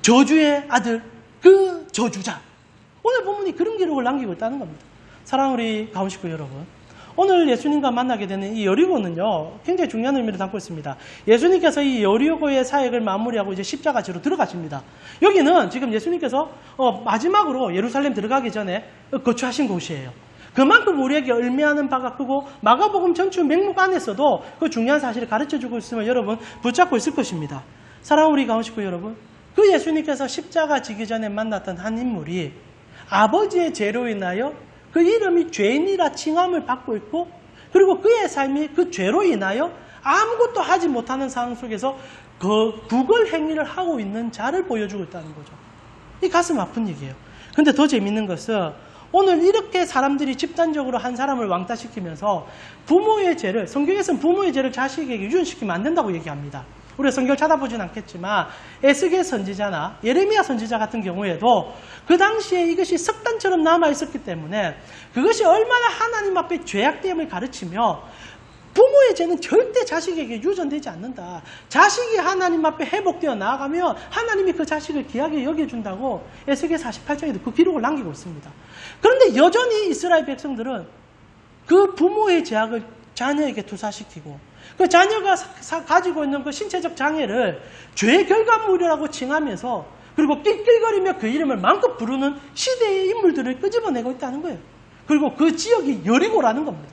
저주의 아들 그 저주자. 오늘 본문이 그런 기록을 남기고 있다는 겁니다. 사랑하는 우리 가운식구 여러분, 오늘 예수님과 만나게 되는 이 여리고는요, 굉장히 중요한 의미를 담고 있습니다. 예수님께서 이 여리고의 사역을 마무리하고 이제 십자가지로 들어가십니다. 여기는 지금 예수님께서 마지막으로 예루살렘 들어가기 전에 거주하신 곳이에요. 그만큼 우리에게 의미하는 바가 크고 마가복음 전체 맹목 안에서도 그 중요한 사실을 가르쳐주고 있으면 여러분 붙잡고 있을 것입니다. 사랑하는 우리 가운식구 여러분, 그 예수님께서 십자가 지기 전에 만났던 한 인물이 아버지의 죄로 인하여 그 이름이 죄인이라 칭함을 받고 있고, 그리고 그의 삶이 그 죄로 인하여 아무것도 하지 못하는 상황 속에서 그 구걸 행위를 하고 있는 자를 보여주고 있다는 거죠. 이 가슴 아픈 얘기예요. 근데 더 재밌는 것은 오늘 이렇게 사람들이 집단적으로 한 사람을 왕따시키면서 부모의 죄를, 성경에서는 부모의 죄를 자식에게 유전시키면 안 된다고 얘기합니다. 우리가 성경을 찾아보진 않겠지만 에스겔 선지자나 예레미야 선지자 같은 경우에도 그 당시에 이것이 습관처럼 남아있었기 때문에 그것이 얼마나 하나님 앞에 죄악됨을 가르치며 부모의 죄는 절대 자식에게 유전되지 않는다. 자식이 하나님 앞에 회복되어 나아가면 하나님이 그 자식을 귀하게 여겨준다고 에스겔 48장에도 그 기록을 남기고 있습니다. 그런데 여전히 이스라엘 백성들은 그 부모의 죄악을 자녀에게 투사시키고 그 자녀가 가지고 있는 그 신체적 장애를 죄의 결과물이라고 칭하면서 그리고 낄낄거리며 그 이름을 마음껏 부르는 시대의 인물들을 끄집어내고 있다는 거예요. 그리고 그 지역이 여리고라는 겁니다.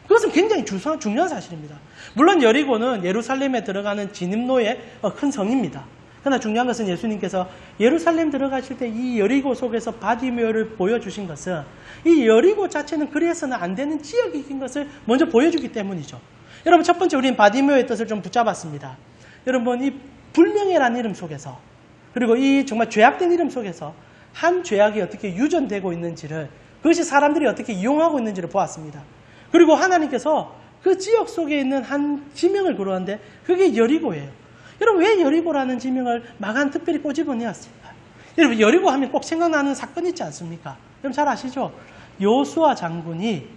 그것은 굉장히 중요한 사실입니다. 물론 여리고는 예루살렘에 들어가는 진입로의 큰 성입니다. 그러나 중요한 것은 예수님께서 예루살렘 들어가실 때 이 여리고 속에서 바디메오를 보여주신 것은 이 여리고 자체는 그래서는 안 되는 지역인 것을 먼저 보여주기 때문이죠. 여러분, 첫 번째 우리는 바디메오의 뜻을 좀 붙잡았습니다. 여러분, 이 불명예라는 이름 속에서 그리고 이 정말 죄악된 이름 속에서 한 죄악이 어떻게 유전되고 있는지를, 그것이 사람들이 어떻게 이용하고 있는지를 보았습니다. 그리고 하나님께서 그 지역 속에 있는 한 지명을 거론하는데 그게 여리고예요. 여러분, 왜 여리고라는 지명을 마가는 특별히 꼬집어내었을까? 여러분, 여리고 하면 꼭 생각나는 사건 있지 않습니까? 여러분 잘 아시죠? 여호수아 장군이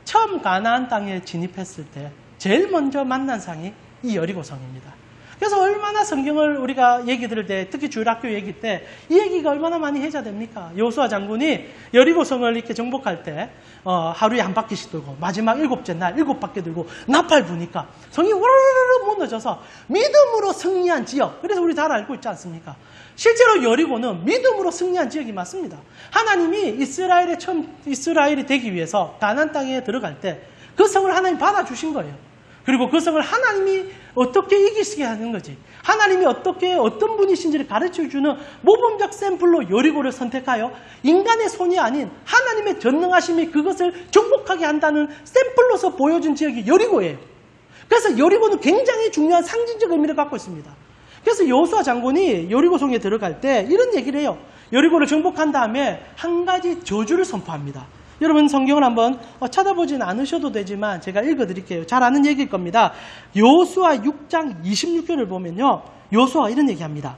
처음 가나안 땅에 진입했을 때 제일 먼저 만난 상이 이 여리고성입니다. 그래서 얼마나 성경을 우리가 얘기 들을 때, 특히 주일학교 얘기 때 이 얘기가 얼마나 많이 해자됩니까? 여호수아 장군이 여리고성을 이렇게 정복할 때 하루에 한 바퀴씩 돌고 마지막 7째 날 7바퀴 들고 나팔 부니까 성이 와르르르 무너져서 믿음으로 승리한 지역. 그래서 우리 잘 알고 있지 않습니까? 실제로 여리고는 믿음으로 승리한 지역이 맞습니다. 하나님이 이스라엘이 되기 위해서 가나안 땅에 들어갈 때 그 성을 하나님 받아주신 거예요. 그리고 그 성을 하나님이 어떻게 이기시게 하는 거지, 하나님이 어떻게 어떤 분이신지를 가르쳐주는 모범적 샘플로 여리고를 선택하여 인간의 손이 아닌 하나님의 전능하심이 그것을 정복하게 한다는 샘플로서 보여준 지역이 여리고예요. 그래서 여리고는 굉장히 중요한 상징적 의미를 갖고 있습니다. 그래서 여호수아 장군이 여리고성에 들어갈 때 이런 얘기를 해요. 여리고를 정복한 다음에 한 가지 저주를 선포합니다. 여러분 성경을 한번 찾아보진 않으셔도 되지만 제가 읽어드릴게요. 잘 아는 얘기일 겁니다. 여호수아 6장 26절을 보면요, 여호수아가 이런 얘기합니다.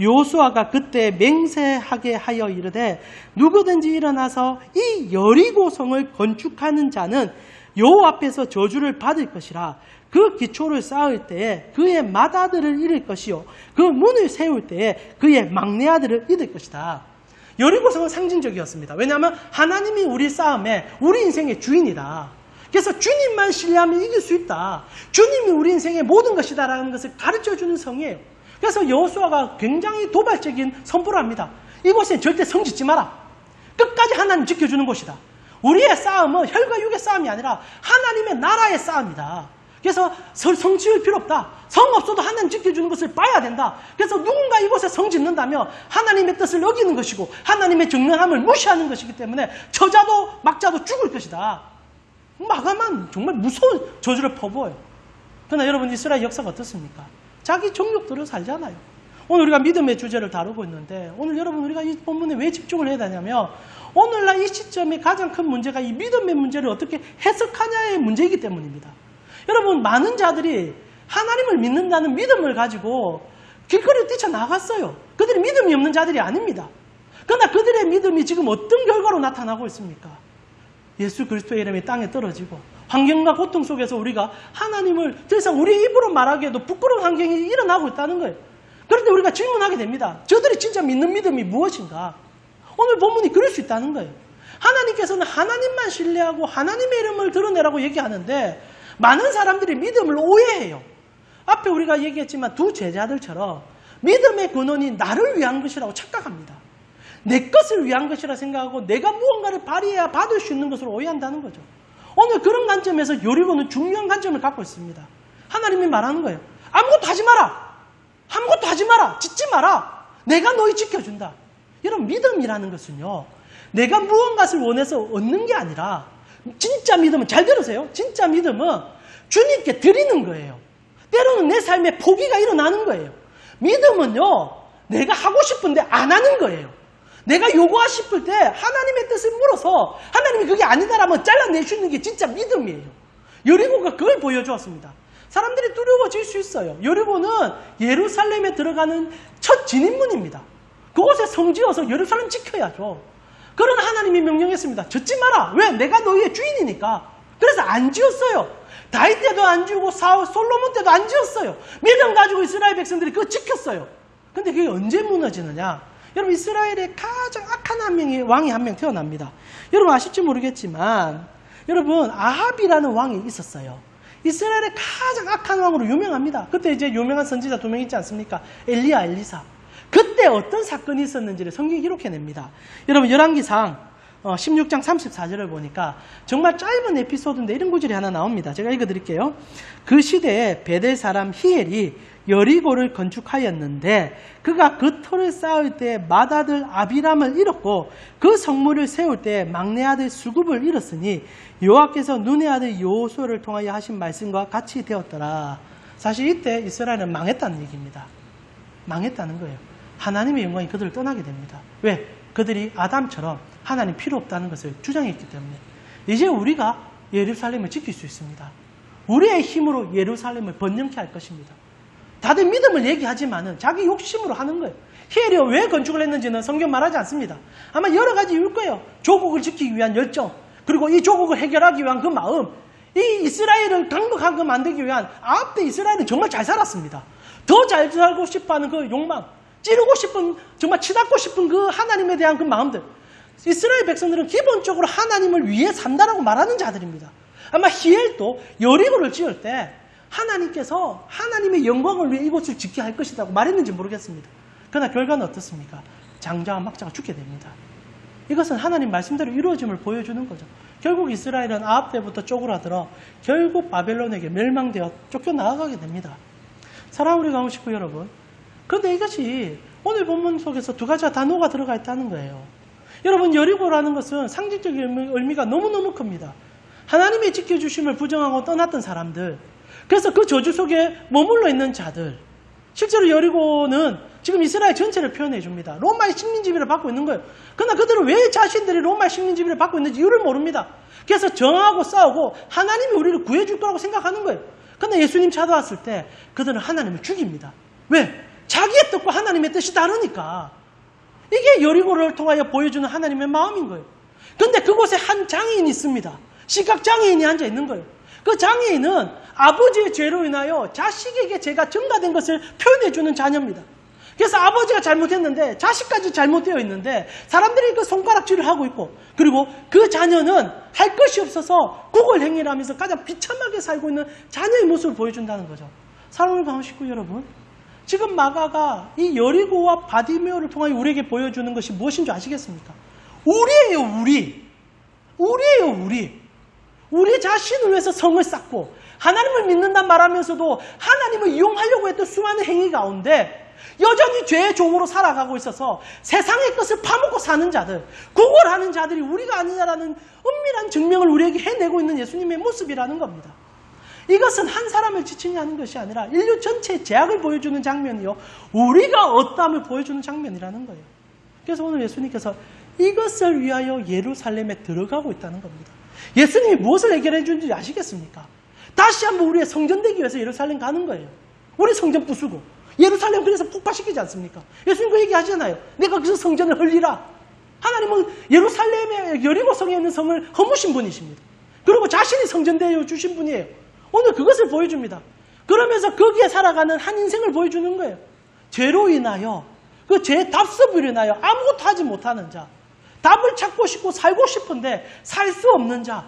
여호수아가 그때 맹세하게 하여 이르되 누구든지 일어나서 이 여리고성을 건축하는 자는 여호와 앞에서 저주를 받을 것이라. 그 기초를 쌓을 때에 그의 맏아들을 잃을 것이요 그 문을 세울 때에 그의 막내 아들을 잃을 것이다. 여리고성은 상징적이었습니다. 왜냐하면 하나님이 우리 싸움에 우리 인생의 주인이다. 그래서 주님만 신뢰하면 이길 수 있다. 주님이 우리 인생의 모든 것이다라는 것을 가르쳐주는 성이에요. 그래서 여호수아가 굉장히 도발적인 선포를 합니다. 이곳엔 절대 성 짓지 마라. 끝까지 하나님 지켜주는 곳이다. 우리의 싸움은 혈과 육의 싸움이 아니라 하나님의 나라의 싸움이다. 그래서 성 지을 필요 없다. 성 없어도 하나님 지켜주는 것을 봐야 된다. 그래서 누군가 이곳에 성 짓는다면 하나님의 뜻을 어기는 것이고 하나님의 정령함을 무시하는 것이기 때문에 저자도 막자도 죽을 것이다. 마가만 정말 무서운 저주를 퍼부어요. 그러나 여러분, 이스라엘 역사가 어떻습니까? 자기 정욕대로 살잖아요. 오늘 우리가 믿음의 주제를 다루고 있는데 오늘 여러분 우리가 이 본문에 왜 집중을 해야 되냐면 오늘날 이 시점의 가장 큰 문제가 이 믿음의 문제를 어떻게 해석하냐의 문제이기 때문입니다. 여러분, 많은 자들이 하나님을 믿는다는 믿음을 가지고 길거리에 뛰쳐나갔어요. 그들이 믿음이 없는 자들이 아닙니다. 그러나 그들의 믿음이 지금 어떤 결과로 나타나고 있습니까? 예수 그리스도의 이름이 땅에 떨어지고 환경과 고통 속에서 우리가 하나님을 더 이상 우리 입으로 말하기에도 부끄러운 환경이 일어나고 있다는 거예요. 그런데 우리가 질문하게 됩니다. 저들이 진짜 믿는 믿음이 무엇인가? 오늘 본문이 그럴 수 있다는 거예요. 하나님께서는 하나님만 신뢰하고 하나님의 이름을 드러내라고 얘기하는데 많은 사람들이 믿음을 오해해요. 앞에 우리가 얘기했지만 두 제자들처럼 믿음의 근원이 나를 위한 것이라고 착각합니다. 내 것을 위한 것이라 생각하고 내가 무언가를 발휘해야 받을 수 있는 것으로 오해한다는 거죠. 오늘 그런 관점에서 여리고는 중요한 관점을 갖고 있습니다. 하나님이 말하는 거예요. 아무것도 하지 마라. 아무것도 하지 마라. 짓지 마라. 내가 너희 지켜준다. 여러분, 믿음이라는 것은요, 내가 무언가를 원해서 얻는 게 아니라 진짜 믿음은, 잘 들으세요. 진짜 믿음은 주님께 드리는 거예요. 때로는 내 삶에 포기가 일어나는 거예요. 믿음은요, 내가 하고 싶은데 안 하는 거예요. 내가 요구하고 싶을 때 하나님의 뜻을 물어서 하나님이 그게 아니다라면 잘라낼 수 있는 게 진짜 믿음이에요. 여리고가 그걸 보여주었습니다. 사람들이 두려워질 수 있어요. 여리고는 예루살렘에 들어가는 첫 진입문입니다. 그곳에 성지어서 예루살렘 지켜야죠. 그러나 하나님이 명령했습니다. 짓지 마라. 왜? 내가 너희의 주인이니까. 그래서 안 지었어요. 다윗 때도 안 지우고 솔로몬 때도 안 지었어요. 믿음 가지고 이스라엘 백성들이 그거 지켰어요. 근데 그게 언제 무너지느냐? 여러분, 이스라엘의 가장 악한 한 명의 왕이 한 명 태어납니다. 여러분 아실지 모르겠지만 여러분, 아합이라는 왕이 있었어요. 이스라엘의 가장 악한 왕으로 유명합니다. 그때 이제 유명한 선지자 두 명 있지 않습니까? 엘리야, 엘리사. 그때 어떤 사건이 있었는지를 성경이 기록해냅니다. 여러분, 열왕기상 16장 34절을 보니까 정말 짧은 에피소드인데 이런 구절이 하나 나옵니다. 제가 읽어드릴게요. 그 시대에 베델 사람 히엘이 여리고를 건축하였는데 그가 그 터를 쌓을 때 맏아들 아비람을 잃었고 그 성문을 세울 때 막내 아들 수굽을 잃었으니 여호와께서 눈의 아들 여호수아를 통하여 하신 말씀과 같이 되었더라. 사실 이때 이스라엘은 망했다는 얘기입니다. 망했다는 거예요. 하나님의 영광이 그들을 떠나게 됩니다. 왜? 그들이 아담처럼 하나님 필요 없다는 것을 주장했기 때문에. 이제 우리가 예루살렘을 지킬 수 있습니다. 우리의 힘으로 예루살렘을 번영케 할 것입니다. 다들 믿음을 얘기하지만은 자기 욕심으로 하는 거예요. 히엘이 왜 건축을 했는지는 성경 말하지 않습니다. 아마 여러 가지 이유일 거예요. 조국을 지키기 위한 열정, 그리고 이 조국을 해결하기 위한 그 마음, 이 이스라엘을 강력하게 만들기 위한 아합 때 이스라엘은 정말 잘 살았습니다. 더 잘 살고 싶어하는 그 욕망, 찌르고 싶은, 정말 치닫고 싶은 그 하나님에 대한 그 마음들. 이스라엘 백성들은 기본적으로 하나님을 위해 산다라고 말하는 자들입니다. 아마 히엘도 여리고를 지을 때 하나님께서 하나님의 영광을 위해 이곳을 짓게 할 것이라고 말했는지 모르겠습니다. 그러나 결과는 어떻습니까? 장자와 막자가 죽게 됩니다. 이것은 하나님 말씀대로 이루어짐을 보여주는 거죠. 결국 이스라엘은 아합 때부터 쪼그라들어 결국 바벨론에게 멸망되어 쫓겨나가게 됩니다. 사랑하는 우리 가운데 식구 여러분, 그런데 이것이 오늘 본문 속에서 두 가지가 다 녹아 들어가 있다는 거예요. 여러분, 여리고라는 것은 상징적인 의미가 너무너무 큽니다. 하나님의 지켜주심을 부정하고 떠났던 사람들, 그래서 그 저주 속에 머물러 있는 자들, 실제로 여리고는 지금 이스라엘 전체를 표현해 줍니다. 로마의 식민지배를 받고 있는 거예요. 그러나 그들은 왜 자신들이 로마의 식민지배를 받고 있는지 이유를 모릅니다. 그래서 정하고 싸우고 하나님이 우리를 구해줄 거라고 생각하는 거예요. 그러나 예수님 찾아왔을 때 그들은 하나님을 죽입니다. 왜? 자기의 뜻과 하나님의 뜻이 다르니까. 이게 여리고를 통하여 보여주는 하나님의 마음인 거예요. 그런데 그곳에 한 장애인이 있습니다. 시각장애인이 앉아 있는 거예요. 그 장애인은 아버지의 죄로 인하여 자식에게 죄가 증가된 것을 표현해주는 자녀입니다. 그래서 아버지가 잘못했는데 자식까지 잘못되어 있는데 사람들이 그 손가락질을 하고 있고, 그리고 그 자녀는 할 것이 없어서 구걸행위를 하면서 가장 비참하게 살고 있는 자녀의 모습을 보여준다는 거죠. 사랑하는 가운데 식구 여러분, 지금 마가가 이 여리고와 바디메오를 통하여 우리에게 보여주는 것이 무엇인 줄 아시겠습니까? 우리예요, 우리. 우리예요, 우리. 우리 자신을 위해서 성을 쌓고 하나님을 믿는다 말하면서도 하나님을 이용하려고 했던 수많은 행위 가운데 여전히 죄의 종으로 살아가고 있어서 세상의 것을 파먹고 사는 자들, 구걸하는 자들이 우리가 아니냐라는 은밀한 증명을 우리에게 해내고 있는 예수님의 모습이라는 겁니다. 이것은 한 사람을 지칭하는 하는 것이 아니라 인류 전체의 죄악을 보여주는 장면이요, 우리가 어떠함을 보여주는 장면이라는 거예요. 그래서 오늘 예수님께서 이것을 위하여 예루살렘에 들어가고 있다는 겁니다. 예수님이 무엇을 해결해 주는지 아시겠습니까? 다시 한번 우리의 성전 되기 위해서 예루살렘 가는 거예요. 우리 성전 부수고 예루살렘 그래서 폭파시키지 않습니까? 예수님 그 얘기 하잖아요. 내가 그래서 성전을 헐리라. 하나님은 예루살렘의 여리고성에 있는 성을 허무신 분이십니다. 그리고 자신이 성전 되어 주신 분이에요. 오늘 그것을 보여줍니다. 그러면서 거기에 살아가는 한 인생을 보여주는 거예요. 죄로 인하여, 그 죄의 답습으로 인하여 아무것도 하지 못하는 자, 답을 찾고 싶고 살고 싶은데 살 수 없는 자,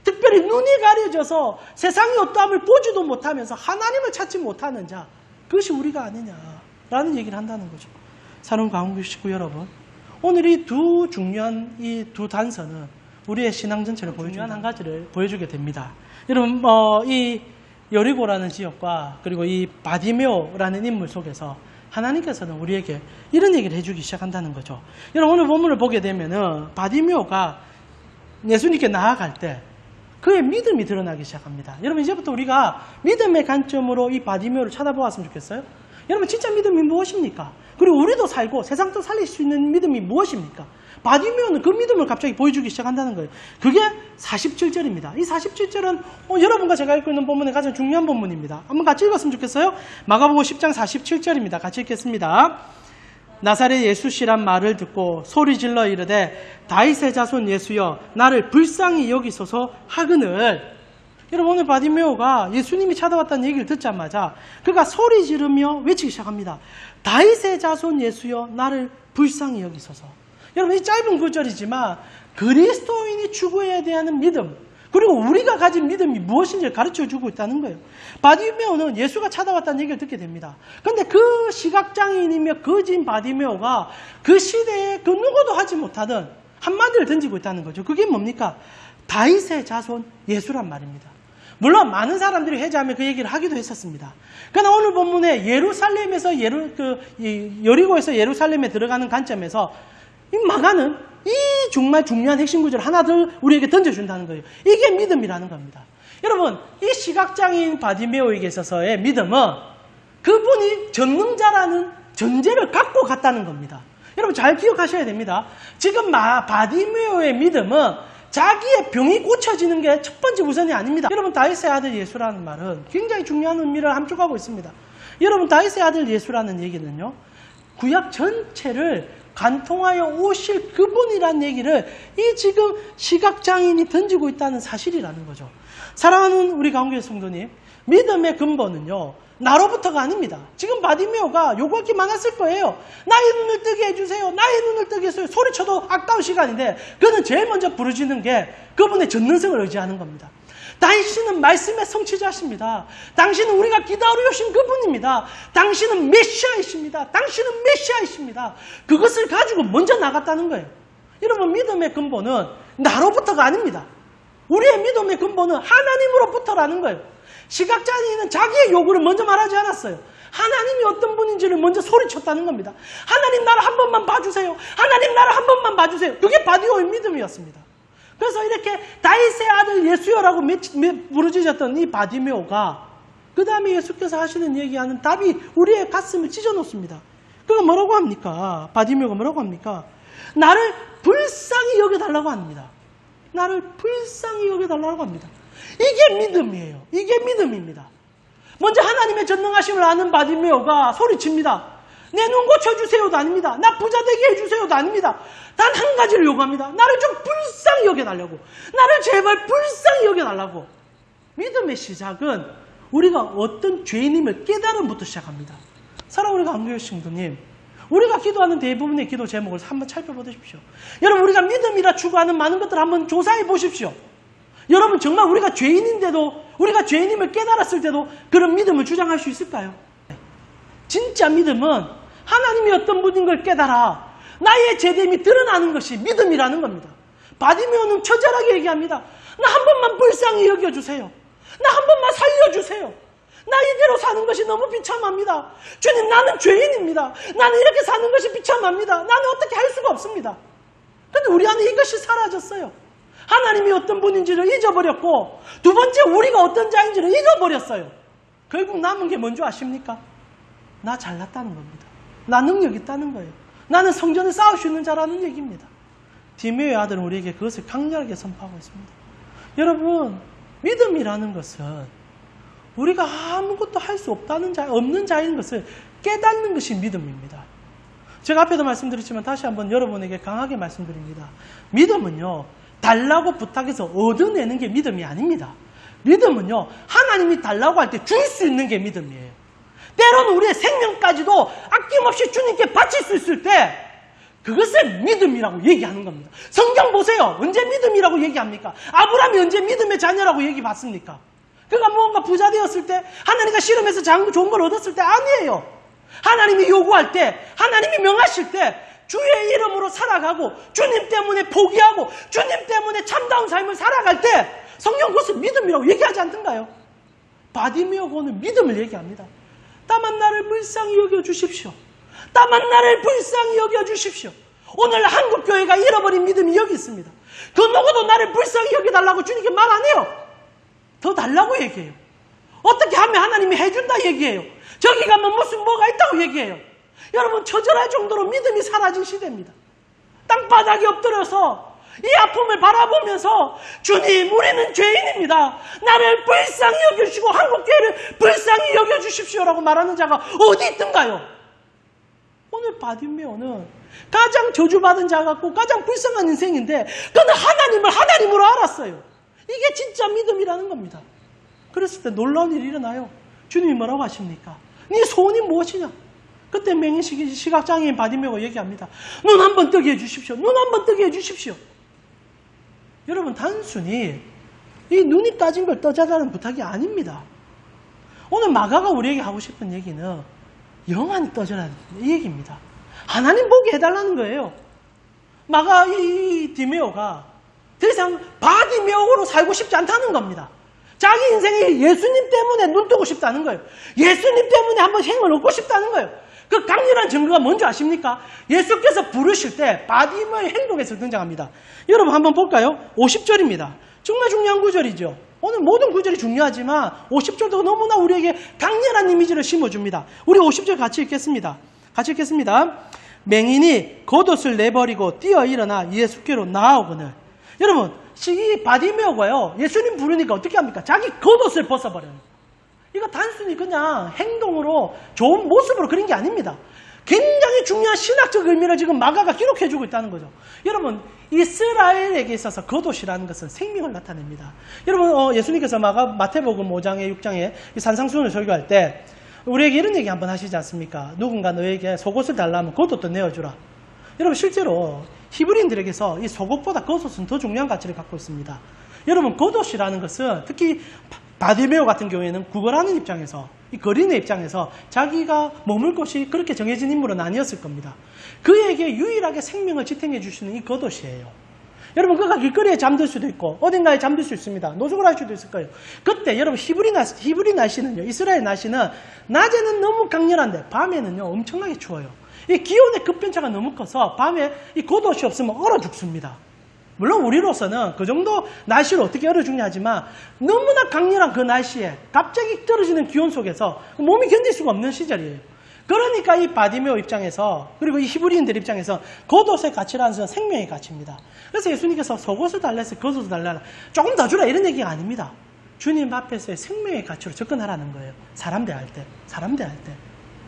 특별히 눈이 가려져서 세상의 어떠함을 보지도 못하면서 하나님을 찾지 못하는 자, 그것이 우리가 아니냐라는 얘기를 한다는 거죠. 사랑하는 강원교 식구 여러분, 오늘 이 두 중요한 이 두 단서는 우리의 신앙 전체를 보여주는 한 가지를 보여주게 됩니다. 여러분, 이 여리고라는 지역과 그리고 이 바디메오라는 인물 속에서 하나님께서는 우리에게 이런 얘기를 해주기 시작한다는 거죠. 여러분, 오늘 본문을 보게 되면은 바디메오가 예수님께 나아갈 때 그의 믿음이 드러나기 시작합니다. 여러분, 이제부터 우리가 믿음의 관점으로 이 바디메오를 쳐다보았으면 좋겠어요. 여러분, 진짜 믿음이 무엇입니까? 그리고 우리도 살고 세상도 살릴 수 있는 믿음이 무엇입니까? 바디메오는 그 믿음을 갑자기 보여주기 시작한다는 거예요. 그게 47절입니다. 이 47절은 여러분과 제가 읽고 있는 본문의 가장 중요한 본문입니다. 한번 같이 읽었으면 좋겠어요. 마가복음 10장 47절입니다. 같이 읽겠습니다. 나사렛 예수시란 말을 듣고 소리질러 이르되 다윗의 자손 예수여 나를 불쌍히 여기소서 하거늘. 여러분, 오늘 바디메오가 예수님이 찾아왔다는 얘기를 듣자마자 그가 소리 지르며 외치기 시작합니다. 다윗의 자손 예수여 나를 불쌍히 여기소서. 여러분, 이 짧은 구절이지만 그리스도인이 추구해야 되는 믿음, 그리고 우리가 가진 믿음이 무엇인지를 가르쳐주고 있다는 거예요. 바디메오는 예수가 찾아왔다는 얘기를 듣게 됩니다. 그런데 그 시각장애인이며 거진 바디메오가 그 시대에 그 누구도 하지 못하던 한마디를 던지고 있다는 거죠. 그게 뭡니까? 다윗의 자손 예수란 말입니다. 물론 많은 사람들이 해제하며 그 얘기를 하기도 했었습니다. 그러나 오늘 본문에 예루살렘에서 여리고에서 예루살렘에 들어가는 관점에서 이 마가는 이 정말 중요한 핵심 구절을 하나 더 우리에게 던져준다는 거예요. 이게 믿음이라는 겁니다. 여러분, 이 시각장애인 바디메오에게 있어서의 믿음은 그분이 전능자라는 전제를 갖고 갔다는 겁니다. 여러분, 잘 기억하셔야 됩니다. 지금 바디메오의 믿음은 자기의 병이 고쳐지는 게 첫 번째 우선이 아닙니다. 여러분, 다윗의 아들 예수라는 말은 굉장히 중요한 의미를 함축하고 있습니다. 여러분, 다윗의 아들 예수라는 얘기는요, 구약 전체를 관통하여 오실 그분이라는 얘기를 이 지금 시각장애인이 던지고 있다는 사실이라는 거죠. 사랑하는 우리 강교회 성도님, 믿음의 근본은요, 나로부터가 아닙니다. 지금 바디메오가 요구할 게 많았을 거예요. 나의 눈을 뜨게 해주세요. 나의 눈을 뜨게 해주세요. 소리쳐도 아까운 시간인데 그는 제일 먼저 부르짖는 게 그분의 전능성을 의지하는 겁니다. 당신은 말씀의 성취자십니다. 당신은 우리가 기다려 오신 그분입니다. 당신은 메시아이십니다. 당신은 메시아이십니다. 그것을 가지고 먼저 나갔다는 거예요. 여러분, 믿음의 근본은 나로부터가 아닙니다. 우리의 믿음의 근본은 하나님으로부터라는 거예요. 시각장애인은 자기의 요구를 먼저 말하지 않았어요. 하나님이 어떤 분인지를 먼저 소리쳤다는 겁니다. 하나님, 나를 한 번만 봐주세요. 하나님, 나를 한 번만 봐주세요. 그게 바디오의 믿음이었습니다. 그래서 이렇게 다윗의 아들 예수여라고 부르짖었던 이 바디메오가 그 다음에 예수께서 하시는 얘기하는 답이 우리의 가슴을 찢어놓습니다. 그가 뭐라고 합니까? 바디메오가 뭐라고 합니까? 나를 불쌍히 여겨달라고 합니다. 나를 불쌍히 여겨달라고 합니다. 이게 믿음이에요. 이게 믿음입니다. 먼저 하나님의 전능하심을 아는 바디메오가 소리칩니다. 내 눈 고쳐주세요도 아닙니다. 나 부자 되게 해주세요도 아닙니다. 단 한 가지를 요구합니다. 나를 좀 불쌍히 여겨달라고. 나를 제발 불쌍히 여겨달라고. 믿음의 시작은 우리가 어떤 죄인임을 깨달음부터 시작합니다. 사랑하는 우리 강교회 성도님, 우리가 기도하는 대부분의 기도 제목을 한번 살펴보십시오. 여러분, 우리가 믿음이라 추구하는 많은 것들을 한번 조사해 보십시오. 여러분, 정말 우리가 죄인인데도, 우리가 죄인임을 깨달았을 때도 그런 믿음을 주장할 수 있을까요? 진짜 믿음은 하나님이 어떤 분인 걸 깨달아 나의 제됨이 드러나는 것이 믿음이라는 겁니다. 바디메오는 처절하게 얘기합니다. 나 한 번만 불쌍히 여겨주세요. 나 한 번만 살려주세요. 나 이대로 사는 것이 너무 비참합니다. 주님, 나는 죄인입니다. 나는 이렇게 사는 것이 비참합니다. 나는 어떻게 할 수가 없습니다. 근데 우리 안에 이것이 사라졌어요. 하나님이 어떤 분인지를 잊어버렸고, 두 번째 우리가 어떤 자인지를 잊어버렸어요. 결국 남은 게 뭔지 아십니까? 나 잘났다는 겁니다. 나 능력 있다는 거예요. 나는 성전에 싸울 수 있는 자라는 얘기입니다. 디메오의 아들은 우리에게 그것을 강렬하게 선포하고 있습니다. 여러분, 믿음이라는 것은 우리가 아무것도 할 수 없는 자인 것을 깨닫는 것이 믿음입니다. 제가 앞에도 말씀드렸지만 다시 한번 여러분에게 강하게 말씀드립니다. 믿음은요, 달라고 부탁해서 얻어내는 게 믿음이 아닙니다. 믿음은요, 하나님이 달라고 할 때 줄 수 있는 게 믿음이에요. 때로는 우리의 생명까지도 아낌없이 주님께 바칠 수 있을 때 그것을 믿음이라고 얘기하는 겁니다. 성경 보세요. 언제 믿음이라고 얘기합니까? 아브라함이 언제 믿음의 자녀라고 얘기받습니까? 그가 무언가 부자 되었을 때, 하나님과 씨름해서 좋은 걸 얻었을 때 아니에요. 하나님이 요구할 때, 하나님이 명하실 때 주의 이름으로 살아가고 주님 때문에 포기하고 주님 때문에 참다운 삶을 살아갈 때 성경 그것을 믿음이라고 얘기하지 않던가요? 바디메오고는 믿음을 얘기합니다. 다만 나를 불쌍히 여겨주십시오. 다만 나를 불쌍히 여겨주십시오. 오늘 한국교회가 잃어버린 믿음이 여기 있습니다. 그 누구도 나를 불쌍히 여겨달라고 주님께 말 안 해요. 더 달라고 얘기해요. 어떻게 하면 하나님이 해준다 얘기해요. 저기 가면 무슨 뭐가 있다고 얘기해요. 여러분 처절할 정도로 믿음이 사라진 시대입니다. 땅바닥에 엎드려서 이 아픔을 바라보면서 주님 우리는 죄인입니다. 나를 불쌍히 여겨주시고 한국교회를 불쌍히 여겨주십시오라고 말하는 자가 어디 있던가요? 오늘 바디메오는 가장 저주받은 자 같고 가장 불쌍한 인생인데 그는 하나님을 하나님으로 알았어요. 이게 진짜 믿음이라는 겁니다. 그랬을 때 놀라운 일이 일어나요. 주님이 뭐라고 하십니까? 네 소원이 무엇이냐? 그때 맹인 시각장애인 바디메오가 얘기합니다. 눈 한번 뜨게 해주십시오. 눈 한번 뜨게 해주십시오. 여러분 단순히 이 눈이 따진 걸 떠자라는 부탁이 아닙니다. 오늘 마가가 우리에게 하고 싶은 얘기는 영안이 떠져라는 이 얘기입니다. 하나님 보게 해달라는 거예요. 마가 이 디메오가 더 이상 바디메오로 살고 싶지 않다는 겁니다. 자기 인생이 예수님 때문에 눈 뜨고 싶다는 거예요. 예수님 때문에 한번 행을 얻고 싶다는 거예요. 그 강렬한 증거가 뭔지 아십니까? 예수께서 부르실 때 바디메오의 행동에서 등장합니다. 여러분 한번 볼까요? 50절입니다. 정말 중요한 구절이죠. 오늘 모든 구절이 중요하지만 50절도 너무나 우리에게 강렬한 이미지를 심어줍니다. 우리 50절 같이 읽겠습니다. 같이 읽겠습니다. 맹인이 겉옷을 내버리고 뛰어 일어나 예수께로 나아오거늘. 여러분 이 바디메오가요 예수님 부르니까 어떻게 합니까? 자기 겉옷을 벗어버려요. 이거 단순히 그냥 행동으로 좋은 모습으로 그린 게 아닙니다. 굉장히 중요한 신학적 의미를 지금 마가가 기록해주고 있다는 거죠. 여러분 이스라엘에게 있어서 겉옷이라는 것은 생명을 나타냅니다. 여러분 예수님께서 마태복음 5장에 6장에 이 산상수훈을 설교할 때 우리에게 이런 얘기 한번 하시지 않습니까? 누군가 너에게 속옷을 달라면 겉옷도 내어주라. 여러분 실제로 히브리인들에게서 이 속옷보다 겉옷은 더 중요한 가치를 갖고 있습니다. 여러분 겉옷이라는 것은 특히 바디메오 같은 경우에는 구걸하는 입장에서 이 거린의 입장에서 자기가 머물 곳이 그렇게 정해진 인물은 아니었을 겁니다. 그에게 유일하게 생명을 지탱해 주시는 이 겉옷이에요. 여러분 그가 길거리에 잠들 수도 있고 어딘가에 잠들 수 있습니다. 노숙을 할 수도 있을 거예요. 그때 여러분 히브리 날씨는요. 이스라엘 날씨는 낮에는 너무 강렬한데 밤에는요 엄청나게 추워요. 이 기온의 급변차가 너무 커서 밤에 이 겉옷이 없으면 얼어 죽습니다. 물론 우리로서는 그 정도 날씨를 어떻게 얼어 죽냐 하지만 너무나 강렬한 그 날씨에 갑자기 떨어지는 기온 속에서 몸이 견딜 수가 없는 시절이에요. 그러니까 이 바디메오 입장에서 그리고 이 히브리인들 입장에서 겉옷의 가치라는 것은 생명의 가치입니다. 그래서 예수님께서 속옷을 달랬어요. 겉옷을 달라라. 조금 더 주라 이런 얘기가 아닙니다. 주님 앞에서의 생명의 가치로 접근하라는 거예요. 사람 대할 때.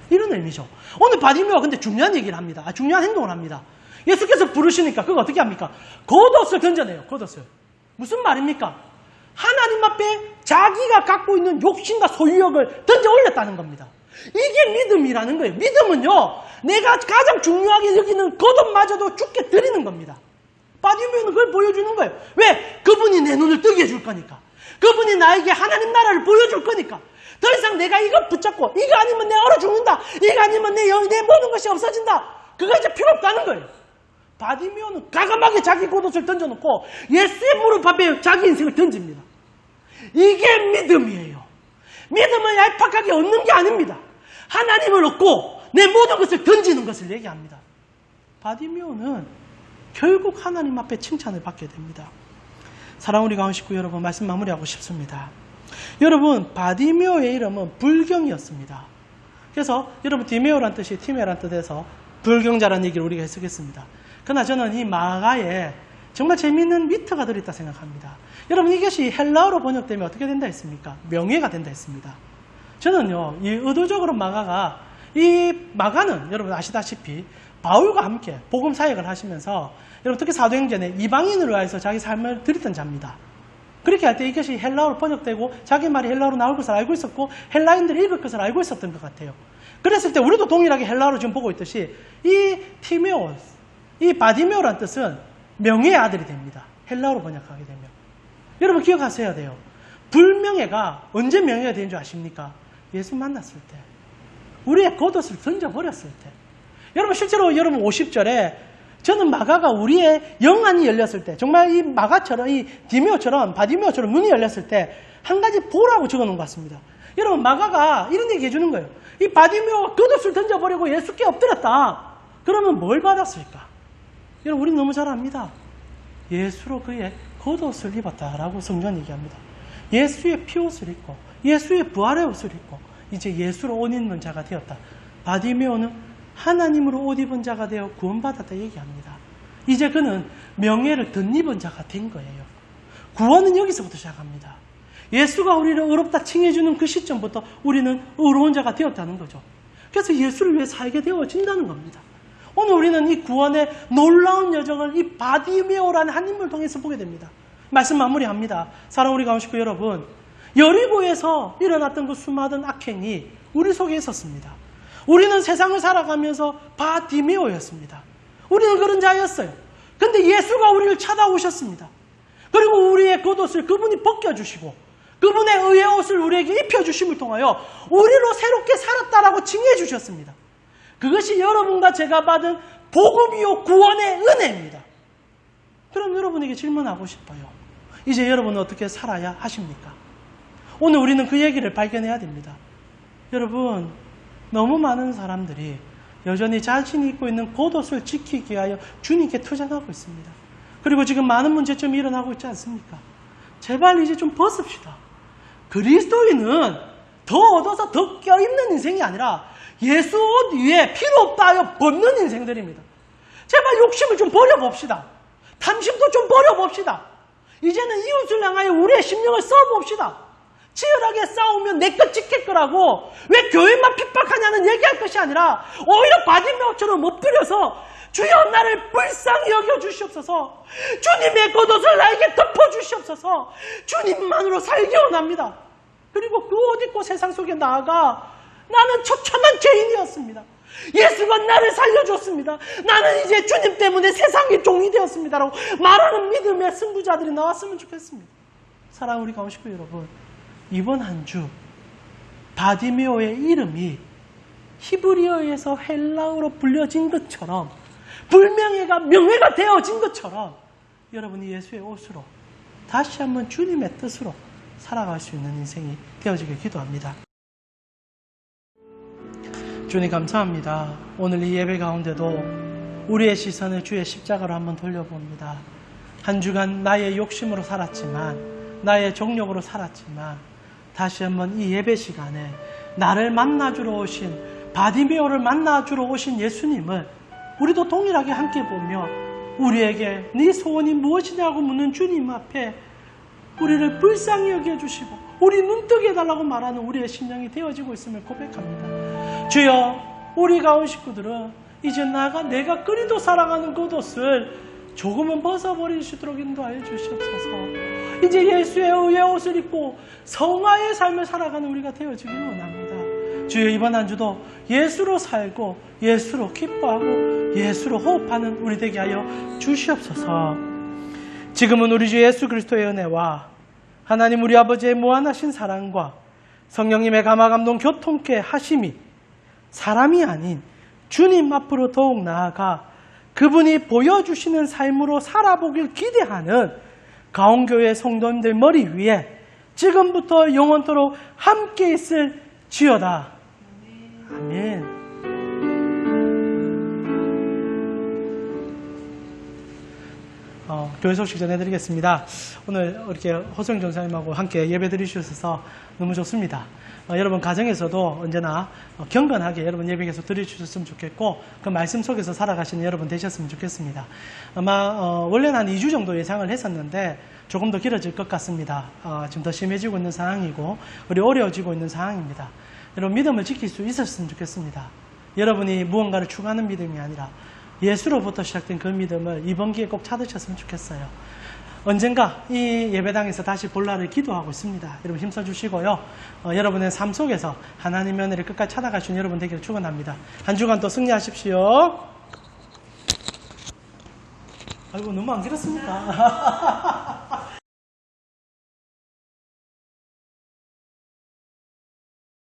이런 의미죠. 오늘 바디메오가 근데 중요한 얘기를 합니다. 중요한 행동을 합니다. 예수께서 부르시니까 그거 어떻게 합니까? 겉옷을 던져내요. 겉옷을. 무슨 말입니까? 하나님 앞에 자기가 갖고 있는 욕심과 소유욕을 던져 올렸다는 겁니다. 이게 믿음이라는 거예요. 믿음은요. 내가 가장 중요하게 여기는 겉옷마저도 죽게 드리는 겁니다. 바디메오는 그걸 보여주는 거예요. 왜? 그분이 내 눈을 뜨게 해줄 거니까. 그분이 나에게 하나님 나라를 보여줄 거니까. 더 이상 내가 이거 붙잡고 이거 아니면 내 얼어 죽는다. 이거 아니면 내 모든 것이 없어진다. 그거 이제 필요 없다는 거예요. 바디메오는 과감하게 자기 겉옷을 던져놓고 예수의 무릎 앞에 자기 인생을 던집니다. 이게 믿음이에요. 믿음은 얄팍하게 얻는 게 아닙니다. 하나님을 얻고 내 모든 것을 던지는 것을 얘기합니다. 바디메오는 결국 하나님 앞에 칭찬을 받게 됩니다. 사랑하는 우리 가운 식구 여러분 말씀 마무리하고 싶습니다. 여러분 바디메오의 이름은 불경이었습니다. 그래서 여러분 디메오란 뜻이 티메란 뜻에서 불경자라는 얘기를 우리가 해석했습니다. 그러나 저는 이 마가에 정말 재미있는 미터가 들어있다 생각합니다. 여러분 이것이 헬라어로 번역되면 어떻게 된다 했습니까? 명예가 된다 했습니다. 저는요 이 의도적으로 마가는 여러분 아시다시피 바울과 함께 복음 사역을 하시면서 여러분 특히 사도행전에 이방인으로 해서 자기 삶을 드렸던 자입니다. 그렇게 할 때 이것이 헬라어로 번역되고 자기 말이 헬라어로 나올 것을 알고 있었고 헬라인들이 읽을 것을 알고 있었던 것 같아요. 그랬을 때 우리도 동일하게 헬라어로 지금 보고 있듯이 이 티메오 이 바디메오란 뜻은 명예의 아들이 됩니다. 헬라어로 번역하게 되면. 여러분 기억하셔야 돼요. 불명예가 언제 명예가 되는 줄 아십니까? 예수 만났을 때. 우리의 겉옷을 던져버렸을 때. 여러분 실제로 여러분 50절에 저는 마가가 우리의 영안이 열렸을 때, 정말 이 마가처럼, 이 디메오처럼, 바디메오처럼 눈이 열렸을 때 한 가지 보라고 적어놓은 것 같습니다. 여러분 마가가 이런 얘기 해주는 거예요. 이 바디메오가 겉옷을 던져버리고 예수께 엎드렸다. 그러면 뭘 받았을까? 여러분 우리 너무 잘 압니다. 예수로 그의 겉옷을 입었다라고 성경 얘기합니다. 예수의 피옷을 입고 예수의 부활의 옷을 입고 이제 예수로 옷 입는 자가 되었다. 바디메오는 하나님으로 옷 입은 자가 되어 구원받았다 얘기합니다. 이제 그는 명예를 덧입은 자가 된 거예요. 구원은 여기서부터 시작합니다. 예수가 우리를 의롭다 칭해주는 그 시점부터 우리는 의로운 자가 되었다는 거죠. 그래서 예수를 위해 살게 되어진다는 겁니다. 오늘 우리는 이 구원의 놀라운 여정을 이 바디메오라는 한 인물을 통해서 보게 됩니다. 말씀 마무리합니다. 사랑하는 우리 가운데 식구 여러분, 여리고에서 일어났던 그 수많은 악행이 우리 속에 있었습니다. 우리는 세상을 살아가면서 바디메오였습니다. 우리는 그런 자였어요. 근데 예수가 우리를 찾아오셨습니다. 그리고 우리의 겉옷을 그분이 벗겨주시고 그분의 의의 옷을 우리에게 입혀주심을 통하여 우리로 새롭게 살았다라고 칭해 주셨습니다. 그것이 여러분과 제가 받은 복음이요 구원의 은혜입니다. 그럼 여러분에게 질문하고 싶어요. 이제 여러분은 어떻게 살아야 하십니까? 오늘 우리는 그 얘기를 발견해야 됩니다. 여러분, 너무 많은 사람들이 여전히 자신이 입고 있는 겉옷을 지키기 위하여 주님께 투쟁하고 있습니다. 그리고 지금 많은 문제점이 일어나고 있지 않습니까? 제발 이제 좀 벗읍시다. 그리스도인은 더 얻어서 더 껴입는 인생이 아니라 예수 옷 위에 필요 없다 하여 벗는 인생들입니다. 제발 욕심을 좀 버려봅시다. 탐심도 좀 버려봅시다. 이제는 이웃을 향하여 우리의 심령을 써봅시다. 치열하게 싸우면 내 것 지킬 거라고 왜 교회만 핍박하냐는 얘기할 것이 아니라 오히려 바디메오처럼 엎드려서 주여 나를 불쌍히 여겨주시옵소서. 주님의 겉옷을 나에게 덮어주시옵소서. 주님만으로 살기 원합니다. 그리고 그 옷 입고 세상 속에 나아가 나는 처참한 죄인이었습니다. 예수가 나를 살려줬습니다. 나는 이제 주님 때문에 세상의 종이 되었습니다라고 말하는 믿음의 승부자들이 나왔으면 좋겠습니다. 사랑하는 우리 가운데 식구 여러분, 이번 한 주 바디메오의 이름이 히브리어에서 헬라어로 불려진 것처럼 불명예가 명예가 되어진 것처럼 여러분이 예수의 옷으로 다시 한번 주님의 뜻으로 살아갈 수 있는 인생이 되어지길 기도합니다. 주님 감사합니다. 오늘 이 예배 가운데도 우리의 시선을 주의 십자가로 한번 돌려봅니다. 한 주간 나의 욕심으로 살았지만 나의 정욕으로 살았지만 다시 한번 이 예배 시간에 나를 만나주러 오신 바디메오를 만나주러 오신 예수님을 우리도 동일하게 함께 보며 우리에게 네 소원이 무엇이냐고 묻는 주님 앞에 우리를 불쌍히 여겨주시고 우리 눈뜨게 해달라고 말하는 우리의 심령이 되어지고 있음을 고백합니다. 주여, 우리 가운 식구들은 이제 내가 끓이도 살아가는 겉옷을 조금은 벗어버릴 수 있도록 인도하여 주시옵소서. 이제 예수의 의의 옷을 입고 성화의 삶을 살아가는 우리가 되어지길 원합니다. 주여, 이번 한 주도 예수로 살고 예수로 기뻐하고 예수로 호흡하는 우리 되게 하여 주시옵소서. 지금은 우리 주 예수 그리스도의 은혜와 하나님 우리 아버지의 무한하신 사랑과 성령님의 감화감동 교통케 하심이 사람이 아닌 주님 앞으로 더욱 나아가 그분이 보여주시는 삶으로 살아보길 기대하는 가온교회 성도님들 머리 위에 지금부터 영원토록 함께 있을 지어다. 아멘. 교회 소식 전해드리겠습니다. 오늘 이렇게 허성 전사님하고 함께 예배 드리셔서 너무 좋습니다. 여러분 가정에서도 언제나 경건하게 여러분 예배 계속 드려주셨으면 좋겠고 그 말씀 속에서 살아가시는 여러분 되셨으면 좋겠습니다. 아마 원래는 한 2주 정도 예상을 했었는데 조금 더 길어질 것 같습니다. 지금 더 심해지고 있는 상황이고 우리 어려워지고 있는 상황입니다. 여러분 믿음을 지킬 수 있었으면 좋겠습니다. 여러분이 무언가를 추구하는 믿음이 아니라 예수로부터 시작된 그 믿음을 이번 기회에 꼭 찾으셨으면 좋겠어요. 언젠가 이 예배당에서 다시 볼 날을 기도하고 있습니다. 여러분 힘써주시고요. 여러분의 삶 속에서 하나님의 은혜를 끝까지 찾아가시는 여러분 되기를 축원합니다. 한 주간 또 승리하십시오. 아이고, 너무 안 길었습니까?